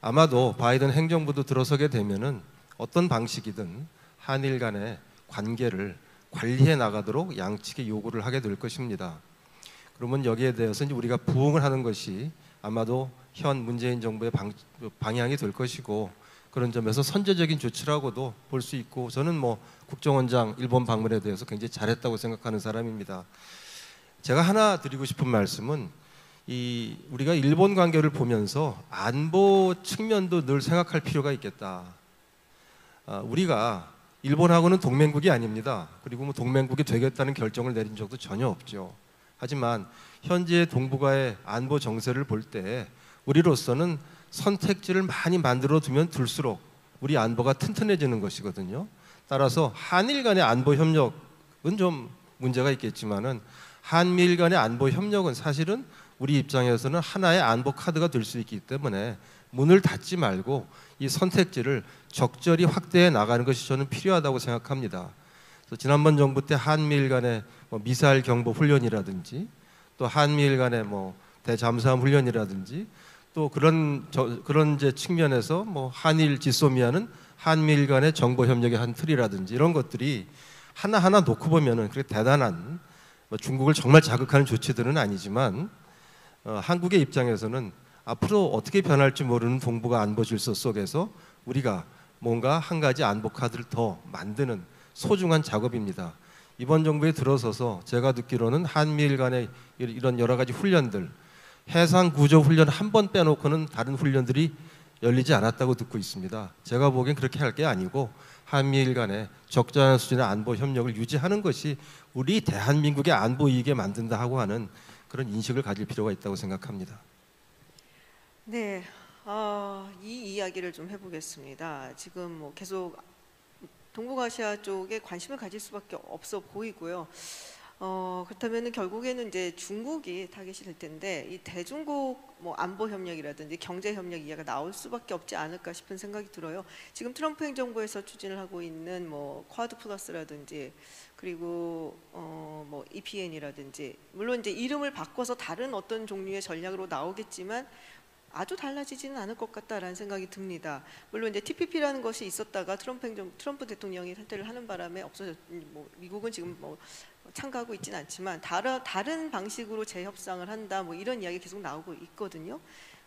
아마도 바이든 행정부도 들어서게 되면은 어떤 방식이든 한일 간의 관계를 관리해 나가도록 양측에 요구를 하게 될 것입니다. 그러면 여기에 대해서 이제 우리가 부응을 하는 것이 아마도 현 문재인 정부의 방향이 될 것이고, 그런 점에서 선제적인 조치라고도 볼 수 있고, 저는 국정원장 일본 방문에 대해서 굉장히 잘했다고 생각하는 사람입니다. 제가 하나 드리고 싶은 말씀은 우리가 일본 관계를 보면서 안보 측면도 늘 생각할 필요가 있겠다. 우리가 일본하고는 동맹국이 아닙니다. 그리고 동맹국이 되겠다는 결정을 내린 적도 전혀 없죠. 하지만 현재 동북아의 안보 정세를 볼 때 우리로서는 선택지를 많이 만들어 두면 둘수록 우리 안보가 튼튼해지는 것이거든요. 따라서 한일 간의 안보 협력은 좀 문제가 있겠지만은 한미일 간의 안보 협력은 사실은 우리 입장에서는 하나의 안보 카드가 될 수 있기 때문에 문을 닫지 말고 이 선택지를 적절히 확대해 나가는 것이 저는 필요하다고 생각합니다. 그래서 지난번 정부 때 한미일 간의 미사일 경보 훈련이라든지 또 한미일 간의 대잠수함 훈련이라든지 또 그런 이제 측면에서 한일 지소미아는 한미일 간의 정보 협력의 한 틀이라든지 이런 것들이 하나하나 놓고 보면은 그렇게 대단한 중국을 정말 자극하는 조치들은 아니지만 한국의 입장에서는 앞으로 어떻게 변할지 모르는 동북아 안보 질서 속에서 우리가 뭔가 한 가지 안보 카드를 더 만드는 소중한 작업입니다. 이번 정부에 들어서서 제가 듣기로는 한미일 간의 이런 여러 가지 훈련들, 해상 구조 훈련 한 번 빼놓고는 다른 훈련들이 열리지 않았다고 듣고 있습니다. 제가 보기엔 그렇게 할 게 아니고 한미일 간의 적절한 수준의 안보 협력을 유지하는 것이 우리 대한민국의 안보 이익에 만든다고 하는 그런 인식을 가질 필요가 있다고 생각합니다. 네, 이 이야기를 좀 해보겠습니다. 지금 계속 동북아시아 쪽에 관심을 가질 수밖에 없어 보이고요. 그렇다면 결국에는 이제 중국이 타겟이 될 텐데 이 대중국 안보 협력이라든지 경제 협력 이야기가 나올 수밖에 없지 않을까 싶은 생각이 들어요. 지금 트럼프 행정부에서 추진을 하고 있는 쿼드 플러스라든지 그리고 EPN이라든지 물론 이제 이름을 바꿔서 다른 어떤 종류의 전략으로 나오겠지만 아주 달라지지는 않을 것 같다라는 생각이 듭니다. 물론 이제 TPP라는 것이 있었다가 트럼프 대통령이 선택을 하는 바람에 미국은 지금 참가하고 있지는 않지만 다른 방식으로 재협상을 한다 이런 이야기 계속 나오고 있거든요.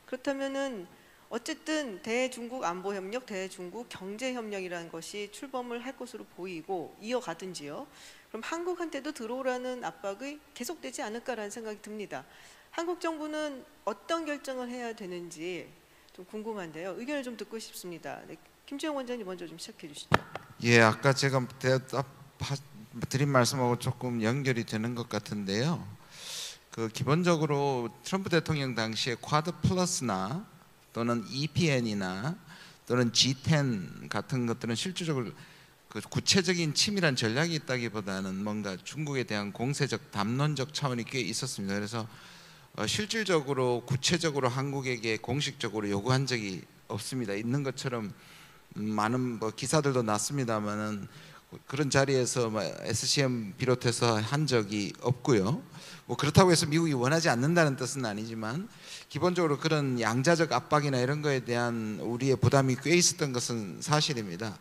그렇다면은 어쨌든 대중국 안보 협력, 대중국 경제 협력이라는 것이 출범을 할 것으로 보이고 이어가든지요. 그럼 한국한테도 들어오라는 압박이 계속되지 않을까라는 생각이 듭니다. 한국 정부는 어떤 결정을 해야 되는지 좀 궁금한데요. 의견을 좀 듣고 싶습니다. 네, 김주영 원장님 먼저 좀 시작해 주시죠. 예, 아까 제가 드린 말씀하고 조금 연결이 되는 것 같은데요. 기본적으로 트럼프 대통령 당시에 쿼드 플러스나 또는 EPN이나 또는 G10 같은 것들은 실질적으로 구체적인 치밀한 전략이 있다기보다는 뭔가 중국에 대한 공세적 담론적 차원이 꽤 있었습니다. 그래서 실질적으로 구체적으로 한국에게 공식적으로 요구한 적이 없습니다. 있는 것처럼 많은 기사들도 났습니다만은 그런 자리에서 SCM 비롯해서 한 적이 없고요. 그렇다고 해서 미국이 원하지 않는다는 뜻은 아니지만 기본적으로 그런 양자적 압박이나 이런 거에 대한 우리의 부담이 꽤 있었던 것은 사실입니다.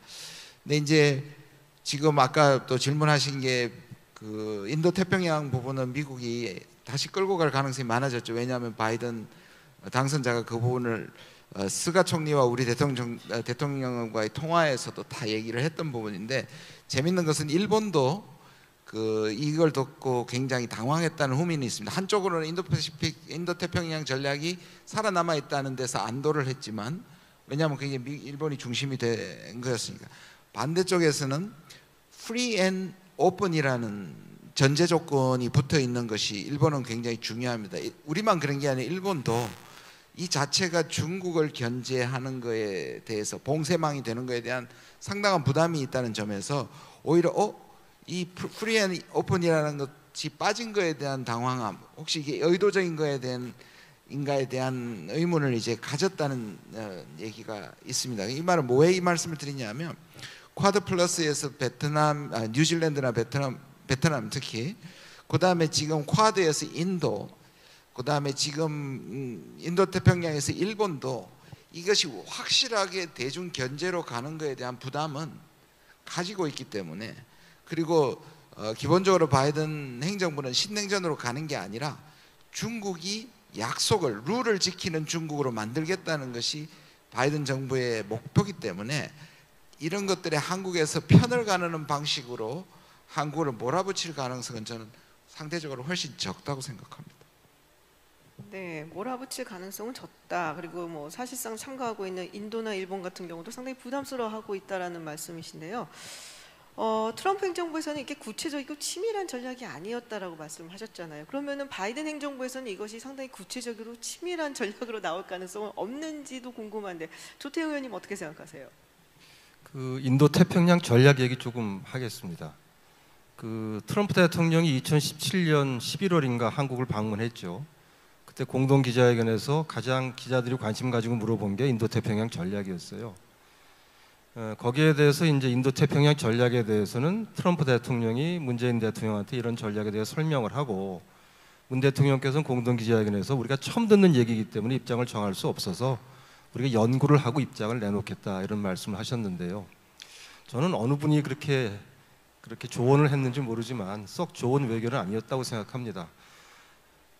근데 이제 지금 아까 또 질문하신 게 인도 태평양 부분은 미국이 다시 끌고 갈 가능성이 많아졌죠. 왜냐하면 바이든 당선자가 그 부분을 스가 총리와 우리 대통령과의 통화에서도 다 얘기를 했던 부분인데 재밌는 것은 일본도 이걸 듣고 굉장히 당황했다는 후문이 있습니다. 한쪽으로는 인도 태평양 전략이 살아남아 있다는 데서 안도를 했지만 왜냐하면 그게 일본이 중심이 된 거였으니까. 반대쪽에서는 free and open이라는 전제 조건이 붙어 있는 것이 일본은 굉장히 중요합니다. 우리만 그런 게 아니라 일본도 이 자체가 중국을 견제하는 거에 대해서 봉쇄망이 되는 거에 대한 상당한 부담이 있다는 점에서 오히려 이 프리 앤 오픈이라는 것이 빠진 거에 대한 당황함, 혹시 이게 의도적인 거에 대한 인가에 대한 의문을 이제 가졌다는 얘기가 있습니다. 이 말은 왜 이 말씀을 드리냐면 쿼드 플러스에서 베트남, 뉴질랜드나 베트남 특히 그 다음에 지금 쿼드에서 인도, 그 다음에 지금 인도태평양에서 일본도 이것이 확실하게 대중 견제로 가는 것에 대한 부담은 가지고 있기 때문에 그리고 기본적으로 바이든 행정부는 신냉전으로 가는 게 아니라 중국이 약속을 룰을 지키는 중국으로 만들겠다는 것이 바이든 정부의 목표이기 때문에 이런 것들에 한국에서 편을 가르는 방식으로 한국을 몰아붙일 가능성은 저는 상대적으로 훨씬 적다고 생각합니다. 네, 몰아붙일 가능성은 적다. 그리고 사실상 참가하고 있는 인도나 일본 같은 경우도 상당히 부담스러워하고 있다라는 말씀이신데요. 트럼프 행정부에서는 이게 구체적이고 치밀한 전략이 아니었다라고 말씀하셨잖아요. 그러면은 바이든 행정부에서는 이것이 상당히 구체적으로 치밀한 전략으로 나올 가능성은 없는지도 궁금한데 조태우 의원님 어떻게 생각하세요? 그 인도 태평양 전략 얘기 조금 하겠습니다. 그 트럼프 대통령이 2017년 11월인가 한국을 방문했죠. 그때 공동 기자회견에서 가장 기자들이 관심 가지고 물어본 게 인도 태평양 전략이었어요. 거기에 대해서 이제 인도 태평양 전략에 대해서는 트럼프 대통령이 문재인 대통령한테 이런 전략에 대해 설명을 하고 문 대통령께서는 공동 기자회견에서 우리가 처음 듣는 얘기이기 때문에 입장을 정할 수 없어서 우리가 연구를 하고 입장을 내놓겠다 이런 말씀을 하셨는데요. 저는 어느 분이 그렇게 조언을 했는지 모르지만 썩 좋은 외교는 아니었다고 생각합니다.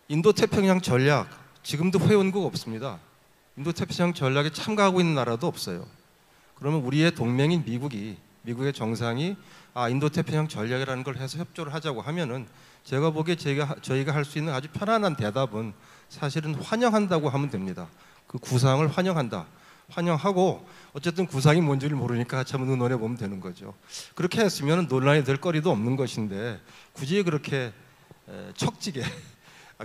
인도 태평양 전략 지금도 회원국 없습니다. 인도 태평양 전략에 참가하고 있는 나라도 없어요. 그러면 우리의 동맹인 미국의 정상이 인도 태평양 전략이라는 걸 해서 협조를 하자고 하면은 제가 보기에 저희가 할 수 있는 아주 편안한 대답은 사실은 환영한다고 하면 됩니다. 그 구상을 환영하고 어쨌든 구상이 뭔지를 모르니까 참 의논해 보면 되는 거죠. 그렇게 했으면 논란이 될 거리도 없는 것인데 굳이 그렇게 척지게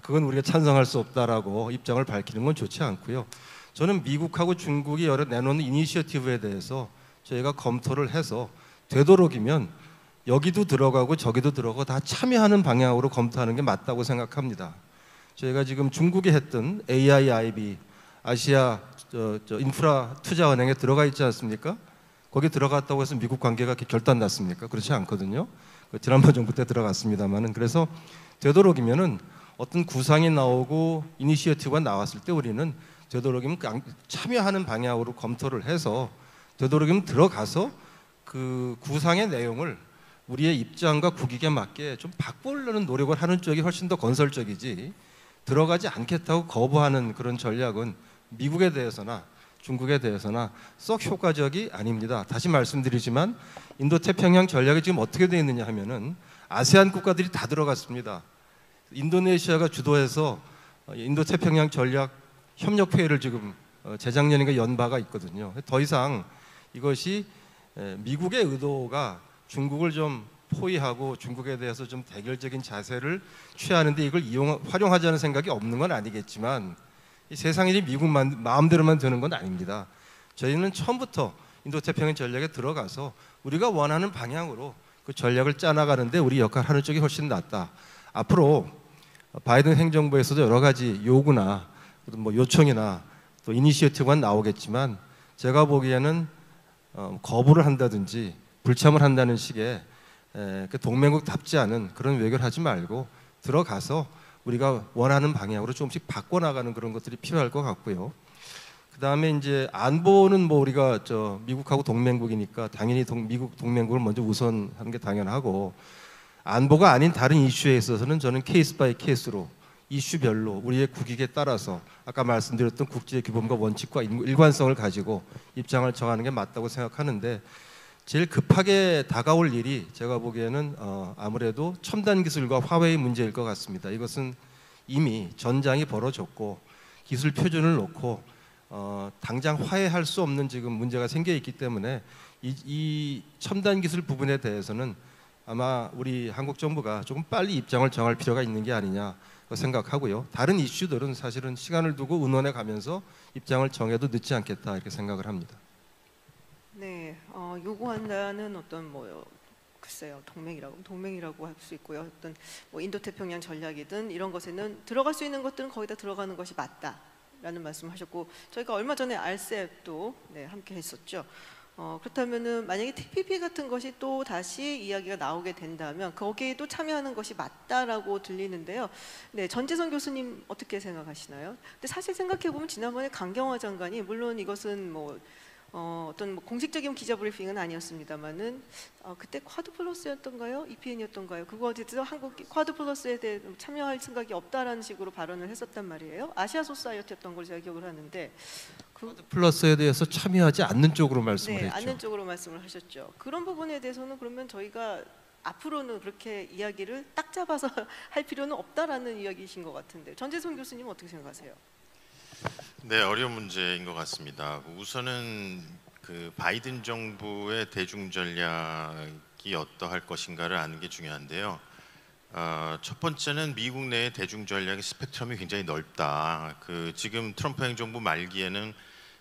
그건 우리가 찬성할 수 없다라고 입장을 밝히는 건 좋지 않고요. 저는 미국하고 중국이 여러 내놓는 이니셔티브에 대해서 저희가 검토를 해서 되도록이면 여기도 들어가고 저기도 들어가고 다 참여하는 방향으로 검토하는 게 맞다고 생각합니다. 저희가 지금 중국이 했던 AIIB 아시아 인프라 투자은행에 들어가 있지 않습니까? 거기 들어갔다고 해서 미국 관계가 결단났습니까? 그렇지 않거든요. 지난번 정부 때 들어갔습니다만은 그래서 되도록이면은 어떤 구상이 나오고 이니시어티브가 나왔을 때 우리는 되도록이면 참여하는 방향으로 검토를 해서 되도록이면 들어가서 그 구상의 내용을 우리의 입장과 국익에 맞게 좀 바꾸려는 노력을 하는 쪽이 훨씬 더 건설적이지 들어가지 않겠다고 거부하는 그런 전략은 미국에 대해서나 중국에 대해서나 썩 효과적이 아닙니다. 다시 말씀드리지만 인도 태평양 전략이 지금 어떻게 되어 있느냐 하면은 아세안 국가들이 다 들어갔습니다. 인도네시아가 주도해서 인도 태평양 전략 협력회의를 지금 재작년인가 연 바가 있거든요. 더 이상 이것이 미국의 의도가 중국을 좀 포위하고 중국에 대해서 좀 대결적인 자세를 취하는데 이걸 활용하자는 생각이 없는 건 아니겠지만 이 세상 일이 미국 마음대로만 되는 건 아닙니다. 저희는 처음부터 인도 태평양 전략에 들어가서 우리가 원하는 방향으로 그 전략을 짜나가는데 우리 역할을 하는 쪽이 훨씬 낫다. 앞으로 바이든 행정부에서도 여러 가지 요구나 뭐 요청이나 또 이니시어티브가 나오겠지만 제가 보기에는 거부를 한다든지 불참을 한다는 식의 그 동맹국답지 않은 그런 외교를 하지 말고 들어가서 우리가 원하는 방향으로 조금씩 바꿔나가는 그런 것들이 필요할 것 같고요. 그 다음에 이제 안보는 뭐 우리가 미국하고 동맹국이니까 당연히 미국 동맹국을 먼저 우선하는 게 당연하고 안보가 아닌 다른 이슈에 있어서는 저는 케이스 바이 케이스로 이슈별로 우리의 국익에 따라서 아까 말씀드렸던 국제 규범과 원칙과 일관성을 가지고 입장을 정하는 게 맞다고 생각하는데 제일 급하게 다가올 일이 제가 보기에는 아무래도 첨단 기술과 화웨이 문제일 것 같습니다. 이것은 이미 전장이 벌어졌고 기술 표준을 놓고 당장 화해할 수 없는 지금 문제가 생겨 있기 때문에 이 첨단 기술 부분에 대해서는 아마 우리 한국 정부가 조금 빨리 입장을 정할 필요가 있는 게 아니냐 생각하고요. 다른 이슈들은 사실은 시간을 두고 의논해 가면서 입장을 정해도 늦지 않겠다 이렇게 생각을 합니다. 네, 요구한다는 어떤 글쎄요 동맹이라고 할 수 있고요. 어떤 인도 태평양 전략이든 이런 것에는 들어갈 수 있는 것들은 거의 다 들어가는 것이 맞다라는 말씀하셨고 저희가 얼마 전에 RCEP도 함께 했었죠. 그렇다면은 만약에 TPP 같은 것이 또 다시 이야기가 나오게 된다면 거기에도 참여하는 것이 맞다라고 들리는데요. 네, 전재선 교수님 어떻게 생각하시나요? 근데 사실 생각해 보면 지난번에 강경화 장관이 물론 이것은 어떤 공식적인 기자 브리핑은 아니었습니다만은 그때 쿼드 플러스였던가요? EPN이었던가요? 그거 어쨌든 한국 쿼드 플러스에 대해 참여할 생각이 없다라는 식으로 발언을 했었단 말이에요. 아시아 소사이어티였던 걸 제가 기억을 하는데 쿼드 플러스에 대해서 참여하지 않는 쪽으로 말씀을 했죠. 않는 쪽으로 말씀을 하셨죠. 그런 부분에 대해서는 그러면 저희가 앞으로는 그렇게 이야기를 딱 잡아서 할 필요는 없다라는 이야기이신 것 같은데 전재선 교수님 어떻게 생각하세요? 네, 어려운 문제인 것 같습니다. 우선은 그 바이든 정부의 대중 전략이 어떠할 것인가를 아는 게 중요한데요. 첫 번째는 미국 내의 대중 전략의 스펙트럼이 굉장히 넓다. 지금 트럼프 행정부 말기에는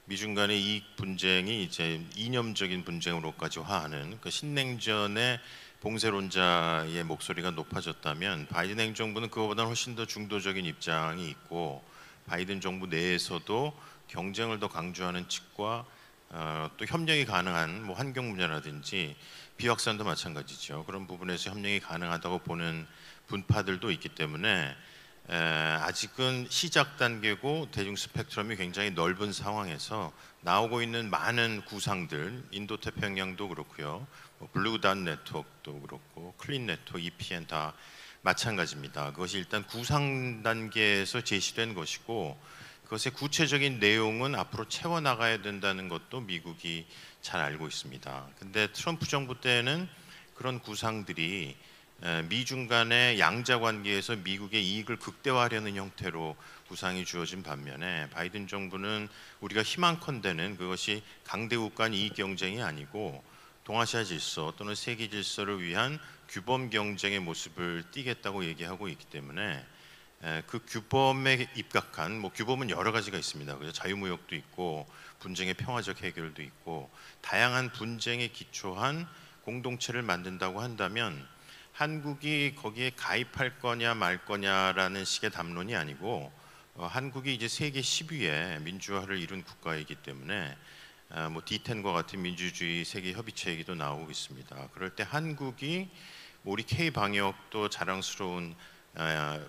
미중 간의 이익 분쟁이 이제 이념적인 분쟁으로까지 화하는 신냉전의 봉쇄론자의 목소리가 높아졌다면, 바이든 행정부는 그거보다는 훨씬 더 중도적인 입장이 있고, 바이든 정부 내에서도 경쟁을 더 강조하는 측과 또 협력이 가능한 환경 분야라든지 비확산도 마찬가지죠. 그런 부분에서 협력이 가능하다고 보는 분파들도 있기 때문에 아직은 시작 단계고 대중 스펙트럼이 굉장히 넓은 상황에서 나오고 있는 많은 구상들, 인도태평양도 그렇고요, 블루단 네트워크도 그렇고 클린 네트워크, EPN 다 마찬가지입니다. 그것이 일단 구상 단계에서 제시된 것이고, 그것의 구체적인 내용은 앞으로 채워나가야 된다는 것도 미국이 잘 알고 있습니다. 근데 트럼프 정부 때는 그런 구상들이 미중 간의 양자 관계에서 미국의 이익을 극대화하려는 형태로 구상이 주어진 반면에, 바이든 정부는 우리가 희망컨대는 그것이 강대국 간 이익 경쟁이 아니고 동아시아 질서 또는 세계 질서를 위한 규범 경쟁의 모습을 띠겠다고 얘기하고 있기 때문에, 그 규범에 입각한 규범은 여러 가지가 있습니다. 그래서 자유무역도 있고 분쟁의 평화적 해결도 있고, 다양한 분쟁에 기초한 공동체를 만든다고 한다면 한국이 거기에 가입할 거냐 말 거냐라는 식의 담론이 아니고, 한국이 이제 세계 10위의 민주화를 이룬 국가이기 때문에 D10과 같은 민주주의 세계 협의체 얘기도 나오고 있습니다. 그럴 때 한국이 우리 K 방역도 자랑스러운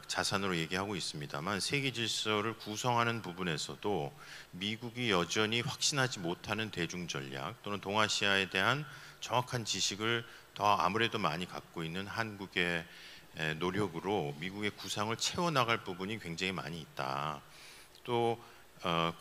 자산으로 얘기하고 있습니다만, 세계 질서를 구성하는 부분에서도 미국이 여전히 확신하지 못하는 대중 전략 또는 동아시아에 대한 정확한 지식을 더 아무래도 많이 갖고 있는 한국의 노력으로 미국의 구상을 채워나갈 부분이 굉장히 많이 있다. 또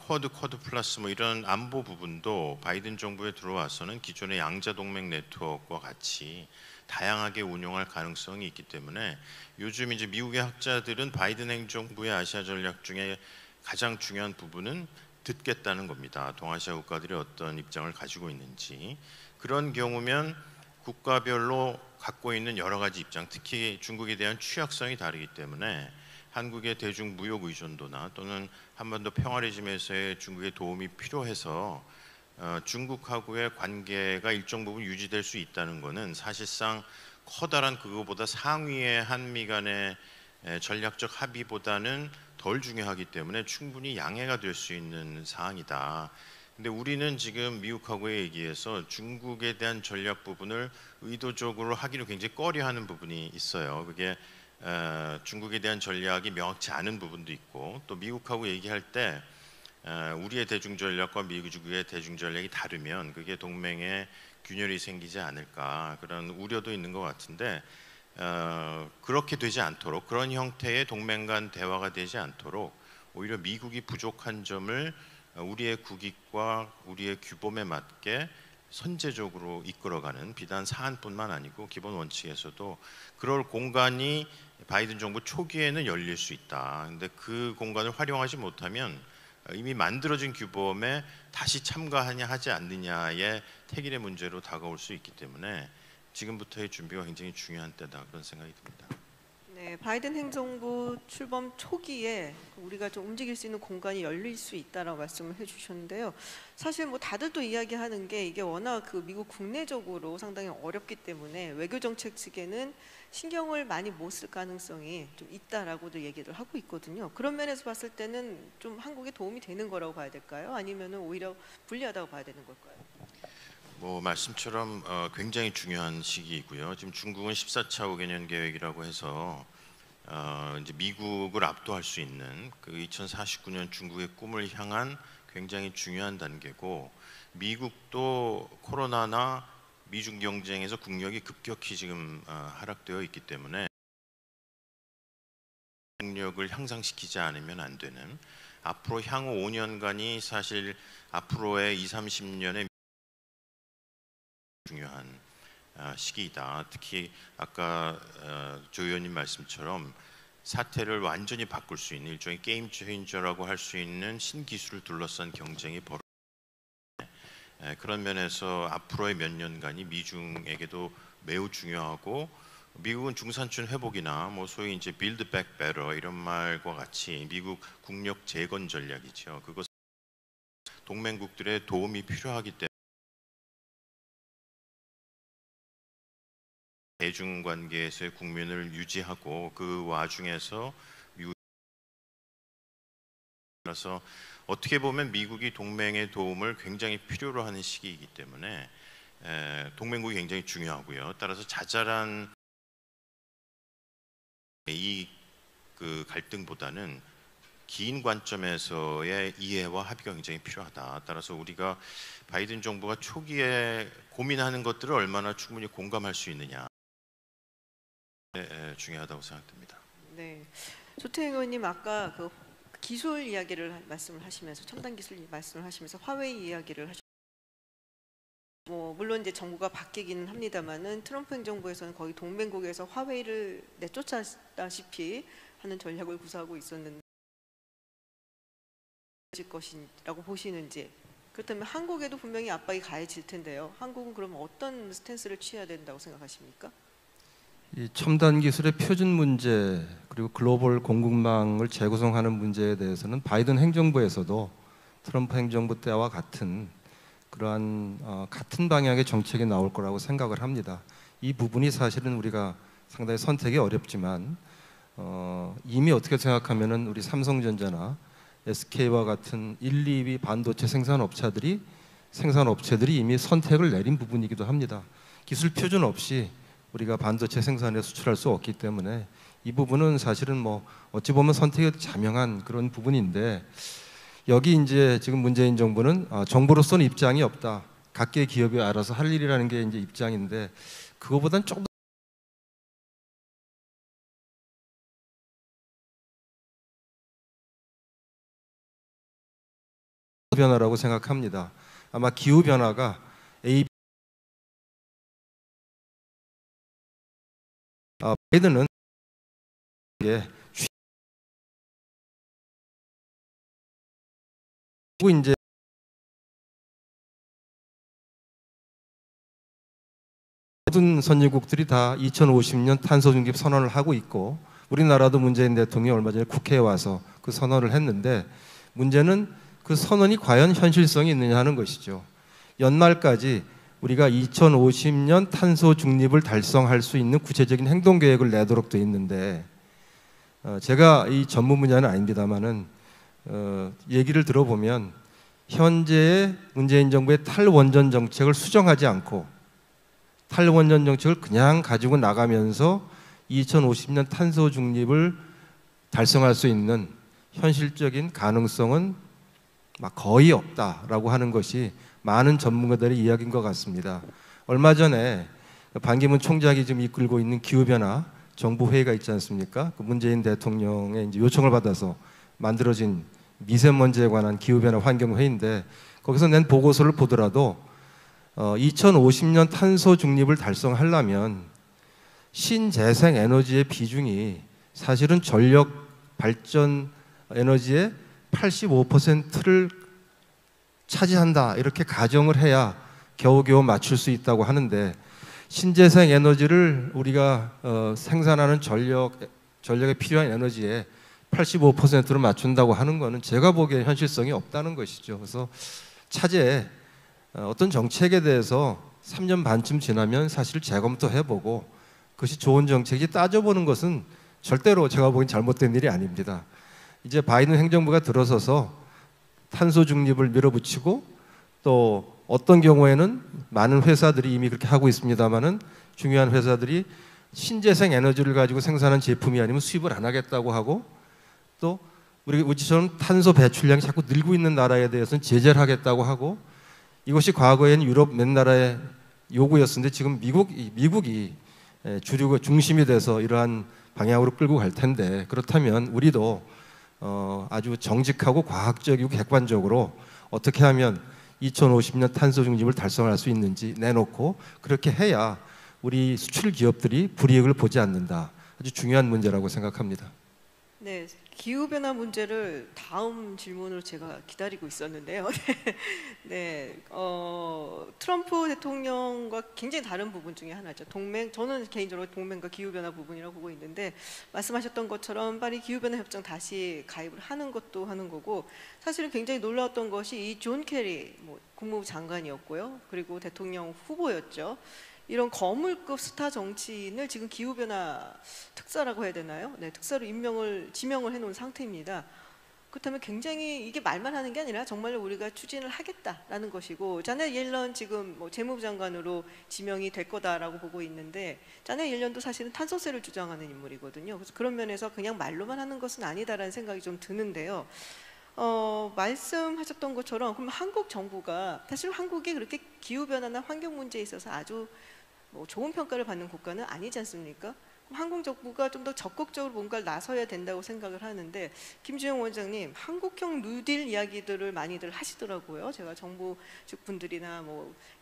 쿼드 플러스 이런 안보 부분도 바이든 정부에 들어와서는 기존의 양자 동맹 네트워크와 같이 다양하게 운용할 가능성이 있기 때문에, 요즘 이제 미국의 학자들은 바이든 행정부의 아시아 전략 중에 가장 중요한 부분은 듣겠다는 겁니다. 동아시아 국가들이 어떤 입장을 가지고 있는지. 그런 경우면 국가별로 갖고 있는 여러 가지 입장, 특히 중국에 대한 취약성이 다르기 때문에 한국의 대중 무역 의존도나 또는 한반도 평화 레짐에서의 중국의 도움이 필요해서 중국하고의 관계가 일정 부분 유지될 수 있다는 것은 사실상 커다란 그거보다 상위의 한미 간의 전략적 합의보다는 덜 중요하기 때문에 충분히 양해가 될 수 있는 사안이다. 근데 우리는 지금 미국하고의 얘기에서 중국에 대한 전략 부분을 의도적으로 하기를 굉장히 꺼려하는 부분이 있어요. 그게 중국에 대한 전략이 명확치 않은 부분도 있고, 또 미국하고 얘기할 때 우리의 대중 전략과 미국의 대중 전략이 다르면 그게 동맹에 균열이 생기지 않을까, 그런 우려도 있는 것 같은데, 그렇게 되지 않도록, 그런 형태의 동맹 간 대화가 되지 않도록 오히려 미국이 부족한 점을 우리의 국익과 우리의 규범에 맞게 선제적으로 이끌어가는, 비단 사안뿐만 아니고 기본 원칙에서도 그럴 공간이 바이든 정부 초기에는 열릴 수 있다. 근데 그 공간을 활용하지 못하면 이미 만들어진 규범에 다시 참가하냐 하지 않느냐의 택일의 문제로 다가올 수 있기 때문에 지금부터의 준비가 굉장히 중요한 때다, 그런 생각이 듭니다. 네, 바이든 행정부 출범 초기에 우리가 좀 움직일 수 있는 공간이 열릴 수 있다라고 말씀을 해주셨는데요. 사실 다들 또 이야기하는 게, 이게 워낙 미국 국내적으로 상당히 어렵기 때문에 외교 정책 측에는 신경을 많이 못 쓸 가능성이 좀 있다라고도 얘기를 하고 있거든요. 그런 면에서 봤을 때는 좀 한국에 도움이 되는 거라고 봐야 될까요? 아니면은 오히려 불리하다고 봐야 되는 걸까요? 말씀처럼 굉장히 중요한 시기이고요. 지금 중국은 14차 5개년 계획이라고 해서 이제 미국을 압도할 수 있는 그 2049년 중국의 꿈을 향한 굉장히 중요한 단계고, 미국도 코로나나 미중 경쟁에서 국력이 급격히 지금 하락되어 있기 때문에 국력을 향상시키지 않으면 안 되는, 앞으로 향후 5년간이 사실 앞으로의 20-30년의 중요한 시기이다. 특히 아까 조 의원님 말씀처럼 사태를 완전히 바꿀 수 있는 일종의 게임 체인저라고 할 수 있는 신기술을 둘러싼 경쟁이 그런 면에서 앞으로의 몇 년간이 미중에게도 매우 중요하고, 미국은 중산층 회복이나 뭐 소위 이제 Build Back Better 이런 말과 같이 미국 국력 재건 전략이죠. 그것 동맹국들의 도움이 필요하기 때문에 대중관계에서의 국면을 유지하고 그 와중에서 미국이라서 어떻게 보면 미국이 동맹의 도움을 굉장히 필요로 하는 시기이기 때문에 동맹국이 굉장히 중요하고요. 따라서 자잘한 이 그 갈등보다는 긴 관점에서의 이해와 합의가 굉장히 필요하다. 따라서 우리가 바이든 정부가 초기에 고민하는 것들을 얼마나 충분히 공감할 수 있느냐 중요하다고 생각됩니다. 네, 조태영 의원님 아까 그 기술 이야기를 말씀을 하시면서 첨단 기술 말씀을 하시면서 화웨이 이야기를 하셨. 뭐 물론 이제 정부가 바뀌기는 합니다만은 트럼프 행정부에서는 거의 동맹국에서 화웨이를 내쫓았다시피 하는 전략을 구사하고 있었는데 것이라고 보시는지, 그렇다면 한국에도 분명히 압박이 가해질 텐데요. 한국은 그럼 어떤 스탠스를 취해야 된다고 생각하십니까? 이 첨단 기술의 표준 문제 그리고 글로벌 공급망을 재구성하는 문제에 대해서는 바이든 행정부에서도 트럼프 행정부 때와 같은 그러한 같은 방향의 정책이 나올 거라고 생각을 합니다. 이 부분이 사실은 우리가 상당히 선택이 어렵지만 이미 어떻게 생각하면은 우리 삼성전자나 SK와 같은 1, 2위 반도체 생산업체들이 이미 선택을 내린 부분이기도 합니다. 기술 표준 없이 우리가 반도체 생산에 수출할 수 없기 때문에 이 부분은 사실은 뭐 어찌 보면 선택이 자명한 그런 부분인데, 여기 이제 지금 문재인 정부는 정부로서는 입장이 없다. 각계 기업이 알아서 할 일이라는 게 이제 입장인데, 그거보다는 조금 변화라고 생각합니다. 아마 기후 변화가 바이든은 이제 모든 선진국들이 다 2050년 탄소 중립 선언을 하고 있고, 우리나라도 문재인 대통령이 얼마 전에 국회에 와서 그 선언을 했는데, 문제는 그 선언이 과연 현실성이 있느냐 하는 것이죠. 연말까지 우리가 2050년 탄소 중립을 달성할 수 있는 구체적인 행동 계획을 내도록 돼 있는데, 제가 이 전문 분야는 아닙니다만은 얘기를 들어보면 현재의 문재인 정부의 탈원전 정책을 수정하지 않고 탈원전 정책을 그냥 가지고 나가면서 2050년 탄소 중립을 달성할 수 있는 현실적인 가능성은 거의 없다라고 하는 것이 많은 전문가들의 이야기인 것 같습니다. 얼마 전에 반기문 총장이 지금 이끌고 있는 기후변화 정부 회의가 있지 않습니까? 그 문재인 대통령의 이제 요청을 받아서 만들어진 미세먼지에 관한 기후변화 환경회의인데, 거기서 낸 보고서를 보더라도 2050년 탄소 중립을 달성하려면 신재생 에너지의 비중이 사실은 전력 발전 에너지의 85%를 차지한다, 이렇게 가정을 해야 겨우겨우 맞출 수 있다고 하는데, 신재생 에너지를 우리가 생산하는 전력에 필요한 에너지에 85%를 맞춘다고 하는 것은 제가 보기에 현실성이 없다는 것이죠. 그래서 차제에 어떤 정책에 대해서 3년 반쯤 지나면 사실 재검토해보고 그것이 좋은 정책이 따져보는 것은 절대로 제가 보기엔 잘못된 일이 아닙니다. 이제 바이든 행정부가 들어서서 탄소 중립을 밀어붙이고, 또 어떤 경우에는 많은 회사들이 이미 그렇게 하고 있습니다만은 중요한 회사들이 신재생 에너지를 가지고 생산한 제품이 아니면 수입을 안 하겠다고 하고, 또 우리처럼 탄소 배출량이 자꾸 늘고 있는 나라에 대해서는 제재를 하겠다고 하고, 이것이 과거에는 유럽 몇 나라의 요구였는데 지금 미국이 주류가 중심이 돼서 이러한 방향으로 끌고 갈 텐데, 그렇다면 우리도 아주 정직하고 과학적이고 객관적으로 어떻게 하면 2050년 탄소 중립을 달성할 수 있는지 내놓고, 그렇게 해야 우리 수출 기업들이 불이익을 보지 않는다. 아주 중요한 문제라고 생각합니다. 네, 기후변화 문제를 다음 질문으로 제가 기다리고 있었는데요. 네, 트럼프 대통령과 굉장히 다른 부분 중에 하나죠. 저는 개인적으로 동맹과 기후변화 부분이라고 보고 있는데, 말씀하셨던 것처럼 파리 기후변화 협정 다시 가입을 하는 것도 하는 거고, 사실은 굉장히 놀라웠던 것이 이 존 케리 국무부 장관이었고요. 그리고 대통령 후보였죠. 이런 거물급 스타 정치인을 지금 기후변화 특사라고 해야 되나요? 네, 특사로 지명을 해놓은 상태입니다. 그렇다면 굉장히 이게 말만 하는 게 아니라 정말로 우리가 추진을 하겠다라는 것이고, 자넷 옐런 지금 재무부 장관으로 지명이 될 거다라고 보고 있는데, 자넷 옐런도 사실은 탄소세를 주장하는 인물이거든요. 그래서 그런 면에서 그냥 말로만 하는 것은 아니다라는 생각이 좀 드는데요. 말씀하셨던 것처럼 그럼 한국 정부가, 사실 한국이 그렇게 기후변화나 환경 문제에 있어서 아주 좋은 평가를 받는 국가는 아니지 않습니까? 그럼 한국 정부가 좀 더 적극적으로 뭔가를 나서야 된다고 생각을 하는데, 김주영 원장님, 한국형 뉴딜 이야기들을 많이들 하시더라고요. 제가 정부 측 분들이나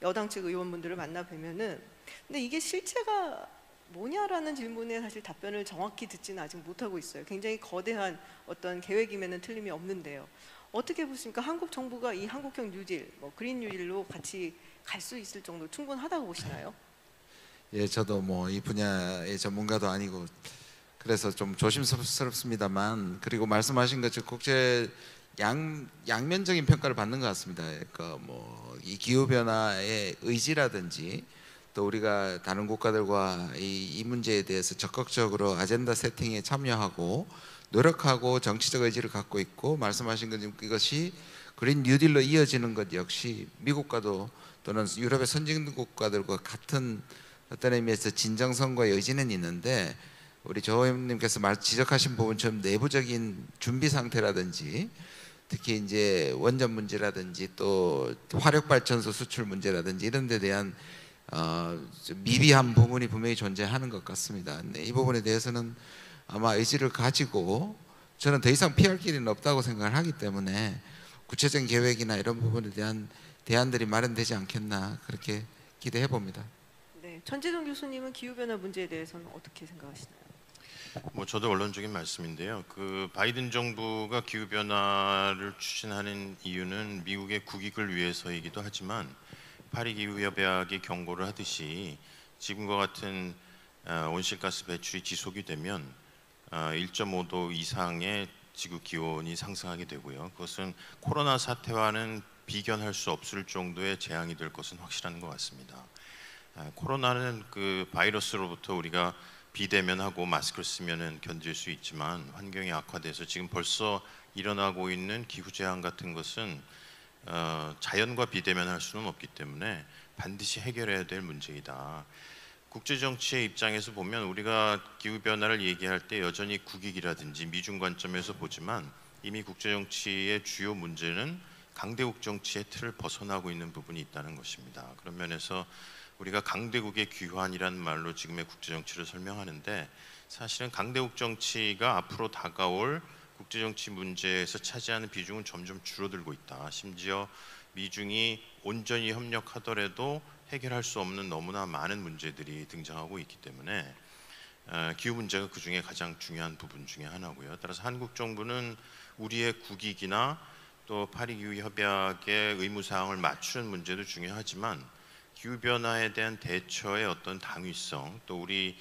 여당 측 의원분들을 만나 뵈면은. 근데 이게 실체가 뭐냐라는 질문에 사실 답변을 정확히 듣지는 아직 못하고 있어요. 굉장히 거대한 어떤 계획임에는 틀림이 없는데요. 어떻게 보십니까? 한국 정부가 이 한국형 뉴딜, 그린 뉴딜로 같이 갈 수 있을 정도로 충분하다고 보시나요? 예, 저도 이 분야의 전문가도 아니고 그래서 좀 조심스럽습니다만, 그리고 말씀하신 것처럼 국제 양면적인 평가를 받는 것 같습니다. 그러니까 이 기후 변화의 의지라든지, 또 우리가 다른 국가들과 이 문제에 대해서 적극적으로 아젠다 세팅에 참여하고 노력하고 정치적 의지를 갖고 있고, 말씀하신 것처럼 이것이 그린 뉴딜로 이어지는 것 역시 미국과도 또는 유럽의 선진국 국가들과 같은 어떤 의미에서 진정성과의 의지는 있는데, 우리 조 의원님께서 지적하신 부분처럼 내부적인 준비 상태라든지, 특히 이제 원전 문제라든지 또 화력 발전소 수출 문제라든지 이런 데 대한 좀 미비한 부분이 분명히 존재하는 것 같습니다. 근데 이 부분에 대해서는 아마 의지를 가지고, 저는 더 이상 피할 길은 없다고 생각을 하기 때문에 구체적인 계획이나 이런 부분에 대한 대안들이 마련되지 않겠나, 그렇게 기대해 봅니다. 네, 전재동 교수님은 기후변화 문제에 대해서는 어떻게 생각하시나요? 저도 언론적인 말씀인데요. 그 바이든 정부가 기후 변화를 추진하는 이유는 미국의 국익을 위해서이기도 하지만, 파리 기후 협약이 경고를 하듯이 지금과 같은 온실가스 배출이 지속이 되면 1.5도 이상의 지구 기온이 상승하게 되고요. 그것은 코로나 사태와는 비견할 수 없을 정도의 재앙이 될 것은 확실한 것 같습니다. 코로나는 그 바이러스로부터 우리가 비대면하고 마스크를 쓰면은 견딜 수 있지만, 환경이 악화돼서 지금 벌써 일어나고 있는 기후재앙 같은 것은 자연과 비대면할 수는 없기 때문에 반드시 해결해야 될 문제이다. 국제정치의 입장에서 보면 우리가 기후변화를 얘기할 때 여전히 국익이라든지 미중 관점에서 보지만, 이미 국제정치의 주요 문제는 강대국 정치의 틀을 벗어나고 있는 부분이 있다는 것입니다. 그런 면에서 우리가 강대국의 귀환이라는 말로 지금의 국제정치를 설명하는데, 사실은 강대국 정치가 앞으로 다가올 국제정치 문제에서 차지하는 비중은 점점 줄어들고 있다. 심지어 미중이 온전히 협력하더라도 해결할 수 없는 너무나 많은 문제들이 등장하고 있기 때문에 기후 문제가 그 중에 가장 중요한 부분 중에 하나고요. 따라서 한국 정부는 우리의 국익이나 또 파리 기후 협약의 의무 사항을 맞추는 문제도 중요하지만, 기후 변화에 대한 대처의 어떤 당위성, 또 우리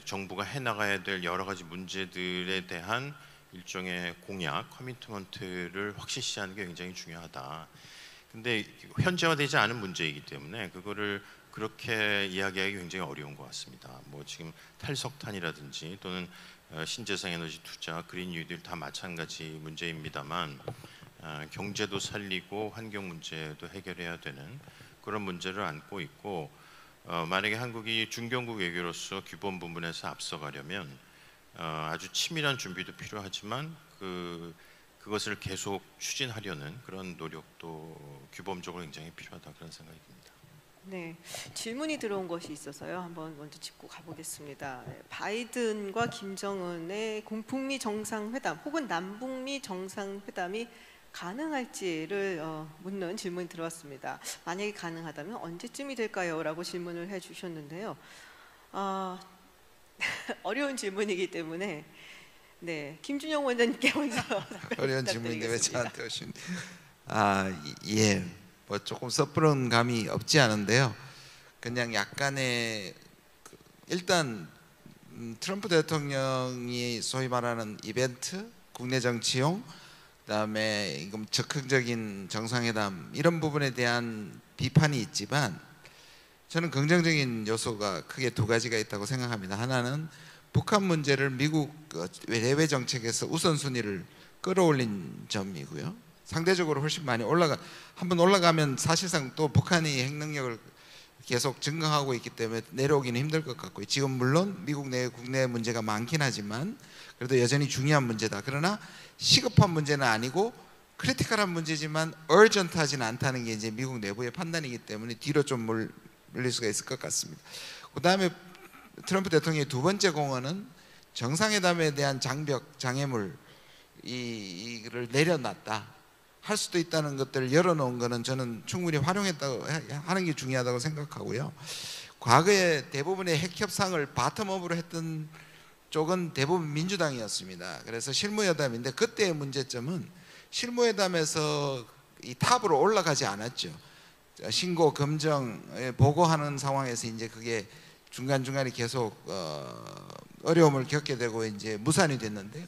정부가 해나가야 될 여러 가지 문제들에 대한 일종의 공약, 커미트먼트를 확실시하는 게 굉장히 중요하다. 근데 현재화되지 않은 문제이기 때문에 그거를 그렇게 이야기하기 굉장히 어려운 것 같습니다. 지금 탈석탄이라든지 또는 신재생 에너지 투자, 그린 뉴딜 다 마찬가지 문제입니다만, 경제도 살리고 환경 문제도 해결해야 되는 그런 문제를 안고 있고, 만약에 한국이 중견국 외교로서 규범 부분에서 앞서가려면 아주 치밀한 준비도 필요하지만 그것을 계속 추진하려는 그런 노력도 규범적으로 굉장히 필요하다, 그런 생각이 듭니다. 네, 질문이 들어온 것이 있어서요. 한번 먼저 짚고 가보겠습니다. 바이든과 김정은의 북미 정상회담 혹은 남북미 정상회담이 가능할지를 묻는 질문이 들어왔습니다. 만약에 가능하다면 언제쯤이 될까요? 라고 질문을 해주셨는데요. 어려운 질문이기 때문에 네, 김준영 원장님께 먼저 어려운 질문인데 왜 부탁드리겠습니다. 저한테 오신? 예, 뭐 조금 섣부른 감이 없지 않은데요. 그냥 약간의 일단 트럼프 대통령이 소위 말하는 이벤트, 국내 정치용, 그다음에 적극적인 정상회담 이런 부분에 대한 비판이 있지만 저는 긍정적인 요소가 크게 두 가지가 있다고 생각합니다. 하나는 북한 문제를 미국 내외 정책에서 우선순위를 끌어올린 점이고요. 상대적으로 훨씬 많이 한번 올라가면 사실상 또 북한이 핵 능력을 계속 증강하고 있기 때문에 내려오기는 힘들 것 같고요. 지금 물론 미국 내 국내 문제가 많긴 하지만 그래도 여전히 중요한 문제다. 그러나 시급한 문제는 아니고 크리티컬한 문제지만 urgent하지는 않다는 게 이제 미국 내부의 판단이기 때문에 뒤로 좀 물릴 수가 있을 것 같습니다. 그 다음에 트럼프 대통령의 두 번째 공언은 정상회담에 대한 장벽, 장애물 이를 내려놨다. 할 수도 있다는 것들을 열어놓은 거는 저는 충분히 활용했다고 하는 게 중요하다고 생각하고요. 과거에 대부분의 핵 협상을 바텀업으로 했던 쪽은 대부분 민주당이었습니다. 그래서 실무회담인데 그때의 문제점은 실무회담에서 이 탑으로 올라가지 않았죠. 신고, 검증, 보고하는 상황에서 이제 그게 중간중간에 계속 어려움을 겪게 되고 이제 무산이 됐는데요.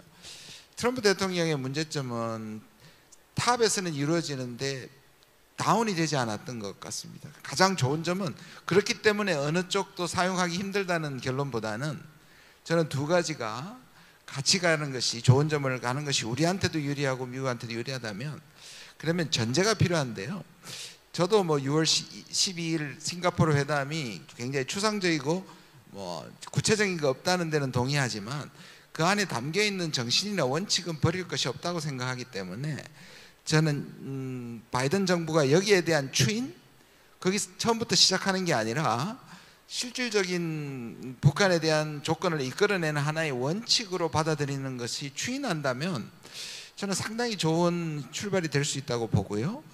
트럼프 대통령의 문제점은 탑에서는 이루어지는데 다운이 되지 않았던 것 같습니다. 가장 좋은 점은 그렇기 때문에 어느 쪽도 사용하기 힘들다는 결론보다는 저는 두 가지가 같이 가는 것이 좋은 점을 가는 것이 우리한테도 유리하고 미국한테도 유리하다면 그러면 전제가 필요한데요. 저도 뭐 6월 12일 싱가포르 회담이 굉장히 추상적이고 뭐 구체적인 거 없다는 데는 동의하지만 그 안에 담겨 있는 정신이나 원칙은 버릴 것이 없다고 생각하기 때문에 저는 바이든 정부가 여기에 대한 추인 거기 처음부터 시작하는 게 아니라 실질적인 북한에 대한 조건을 이끌어내는 하나의 원칙으로 받아들이는 것이 추인한다면 저는 상당히 좋은 출발이 될 수 있다고 보고요.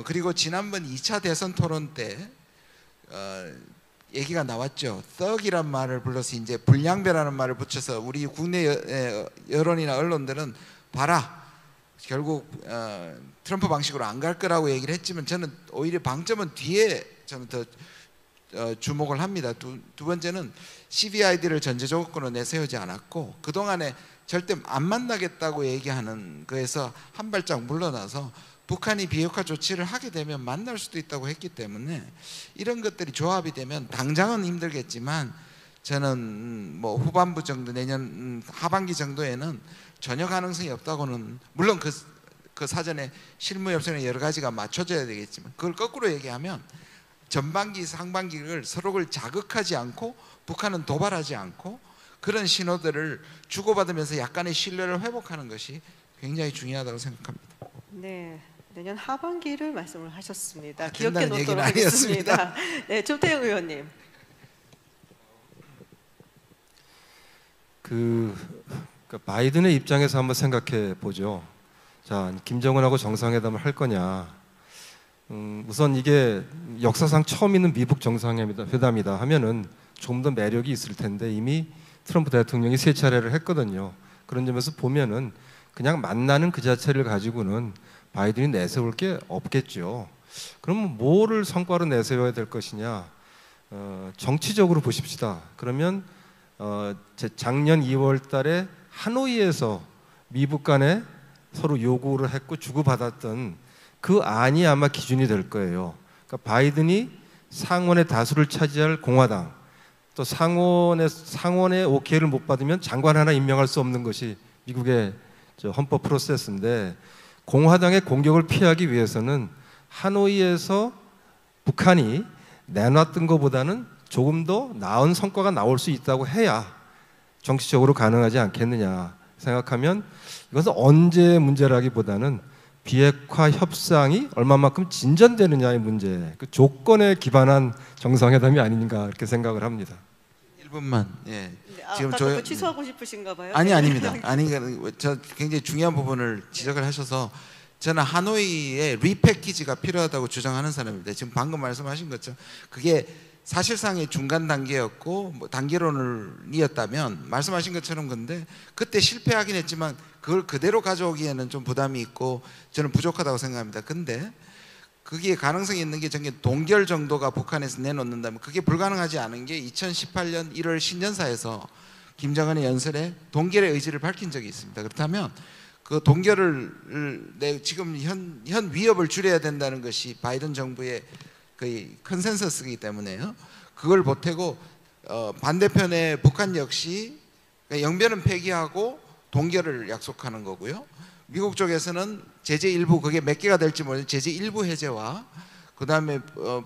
그리고 지난번 2차 대선 토론 때 얘기가 나왔죠. 떡이란 말을 불러서 이제 불량배라는 말을 붙여서 우리 국내 여론이나 언론들은 봐라. 결국 트럼프 방식으로 안 갈 거라고 얘기를 했지만 저는 오히려 방점은 뒤에 저는 더 주목을 합니다. 두 번째는 CVID를 전제 조건으로 내세우지 않았고 그동안에 절대 안 만나겠다고 얘기하는 거에서 한 발짝 물러나서 북한이 비핵화 조치를 하게 되면 만날 수도 있다고 했기 때문에 이런 것들이 조합이 되면 당장은 힘들겠지만 저는 뭐 후반부 정도 내년 하반기 정도에는 전혀 가능성이 없다고는 물론 그 사전에 실무 협상에 여러 가지가 맞춰져야 되겠지만 그걸 거꾸로 얘기하면 전반기 상반기를 서로를 자극하지 않고 북한은 도발하지 않고 그런 신호들을 주고받으면서 약간의 신뢰를 회복하는 것이 굉장히 중요하다고 생각합니다. 네, 내년 하반기를 말씀을 하셨습니다. 기억해 된다는 얘기는 놓도록 하겠습니다. 아니었습니다. 네, 조태영 의원님. 그러니까 바이든의 입장에서 한번 생각해 보죠. 자, 김정은하고 정상회담을 할 거냐? 우선 이게 역사상 처음 있는 미국 정상회담이다 하면은 좀 더 매력이 있을 텐데 이미 트럼프 대통령이 3차례를 했거든요. 그런 점에서 보면은 그냥 만나는 그 자체를 가지고는 바이든이 내세울 게 없겠죠. 그러면 뭐를 성과로 내세워야 될 것이냐? 정치적으로 보십시다. 그러면 작년 2월 달에 하노이에서 미국 간에 서로 요구를 했고 주고받았던 그 안이 아마 기준이 될 거예요. 그러니까 바이든이 상원의 다수를 차지할 공화당 또 상원의 오케이를 못 받으면 장관 하나 임명할 수 없는 것이 미국의 헌법 프로세스인데 공화당의 공격을 피하기 위해서는 하노이에서 북한이 내놨던 것보다는 조금 더 나은 성과가 나올 수 있다고 해야 정치적으로 가능하지 않겠느냐 생각하면 이것은 언제의 문제라기보다는 비핵화 협상이 얼마만큼 진전되느냐의 문제, 그 조건에 기반한 정상회담이 아닌가 이렇게 생각을 합니다. 1분만. 예. 네, 지금 아까 저 그거 취소하고 싶으신가 봐요. 아니 네. 아닙니다. 아니 저 굉장히 중요한 부분을 지적을 하셔서 저는 하노이의 리패키지가 필요하다고 주장하는 사람입니다. 지금 방금 말씀하신 것처럼 그게 사실상의 중간 단계였고 뭐 단계론이었다면 말씀하신 것처럼 근데 그때 실패하긴 했지만 그걸 그대로 가져오기에는 좀 부담이 있고 저는 부족하다고 생각합니다. 근데 그게 가능성이 있는 게 전개 동결 정도가 북한에서 내놓는다면 그게 불가능하지 않은 게 2018년 1월 신년사에서 김정은의 연설에 동결의 의지를 밝힌 적이 있습니다. 그렇다면 그 동결을 지금 현 위협을 줄여야 된다는 것이 바이든 정부의 거의 컨센서스이기 때문에요. 그걸 보태고 반대편의 북한 역시 영변은 폐기하고 동결을 약속하는 거고요. 미국 쪽에서는 제재 일부 그게 몇 개가 될지 모르겠는데 제재 일부 해제와 그 다음에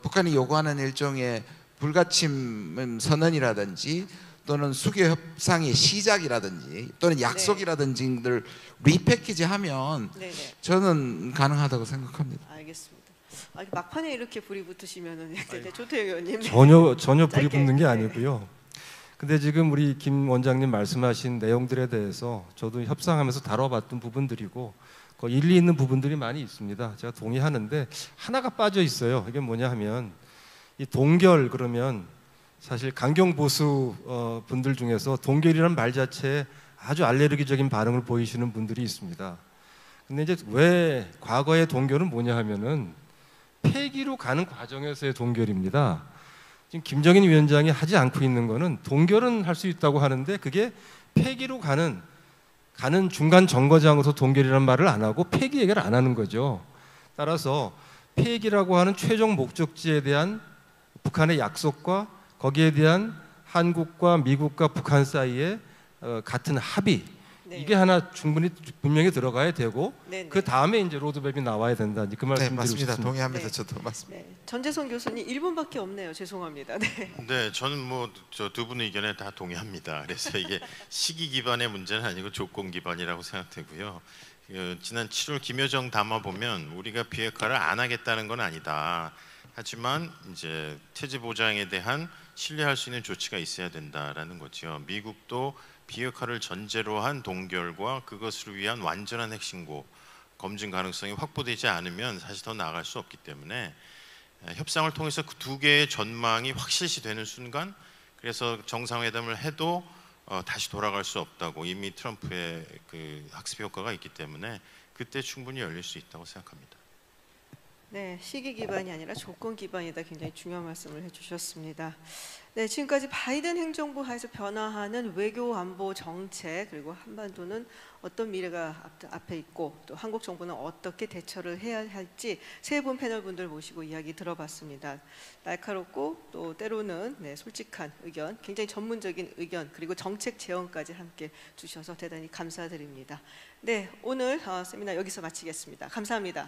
북한이 요구하는 일종의 불가침 선언이라든지 또는 수교 협상의 시작이라든지 또는 약속이라든지를 리패키지하면 네네. 저는 가능하다고 생각합니다. 알겠습니다. 막판에 이렇게 불이 붙으시면은 조태영 의원님 전혀 불이 짧게. 붙는 게 아니고요. 근데 지금 우리 김 원장님 말씀하신 내용들에 대해서 저도 협상하면서 다뤄봤던 부분들이고 그 일리 있는 부분들이 많이 있습니다. 제가 동의하는데 하나가 빠져 있어요. 이게 뭐냐 하면 이 동결 그러면 사실 강경 보수 분들 중에서 동결이라는 말 자체에 아주 알레르기적인 반응을 보이시는 분들이 있습니다. 근데 이제 왜 과거의 동결은 뭐냐 하면은 폐기로 가는 과정에서의 동결입니다. 지금 김정인 위원장이 하지 않고 있는 거는 동결은 할 수 있다고 하는데 그게 폐기로 가는 중간 정거장에서 동결이라는 말을 안 하고 폐기 얘기를 안 하는 거죠. 따라서 폐기라고 하는 최종 목적지에 대한 북한의 약속과 거기에 대한 한국과 미국과 북한 사이에 같은 합의 네. 이게 하나 충분히 분명히 들어가야 되고 네네. 그 다음에 이제 로드맵이 나와야 된다. 그 말씀 네, 드리고 맞습니다. 싶습니다. 동의합니다. 네. 저도 맞습니다. 네. 전재성 교수님 1분밖에 없네요. 죄송합니다. 네. 네, 저는 뭐 저 두 분 의견에 다 동의합니다. 그래서 이게 시기 기반의 문제는 아니고 조건 기반이라고 생각되고요. 지난 7월 김여정 담화 보면 우리가 비핵화를 안 하겠다는 건 아니다. 하지만 이제 태제 보장에 대한 신뢰할 수 있는 조치가 있어야 된다라는 거죠. 미국도 비핵화를 전제로 한 동결과 그것을 위한 완전한 핵신고 검증 가능성이 확보되지 않으면 사실 더 나아갈 수 없기 때문에 협상을 통해서 그 두 개의 전망이 확실시되는 순간 그래서 정상회담을 해도 다시 돌아갈 수 없다고 이미 트럼프의 그 학습 효과가 있기 때문에 그때 충분히 열릴 수 있다고 생각합니다. 네, 시기 기반이 아니라 조건 기반이다. 굉장히 중요한 말씀을 해주셨습니다. 네, 지금까지 바이든 행정부 하에서 변화하는 외교 안보 정책 그리고 한반도는 어떤 미래가 앞에 있고 또 한국 정부는 어떻게 대처를 해야 할지 세 분 패널 분들 모시고 이야기 들어봤습니다. 날카롭고 또 때로는 솔직한 의견, 굉장히 전문적인 의견 그리고 정책 제언까지 함께 주셔서 대단히 감사드립니다. 네, 오늘 세미나 여기서 마치겠습니다. 감사합니다.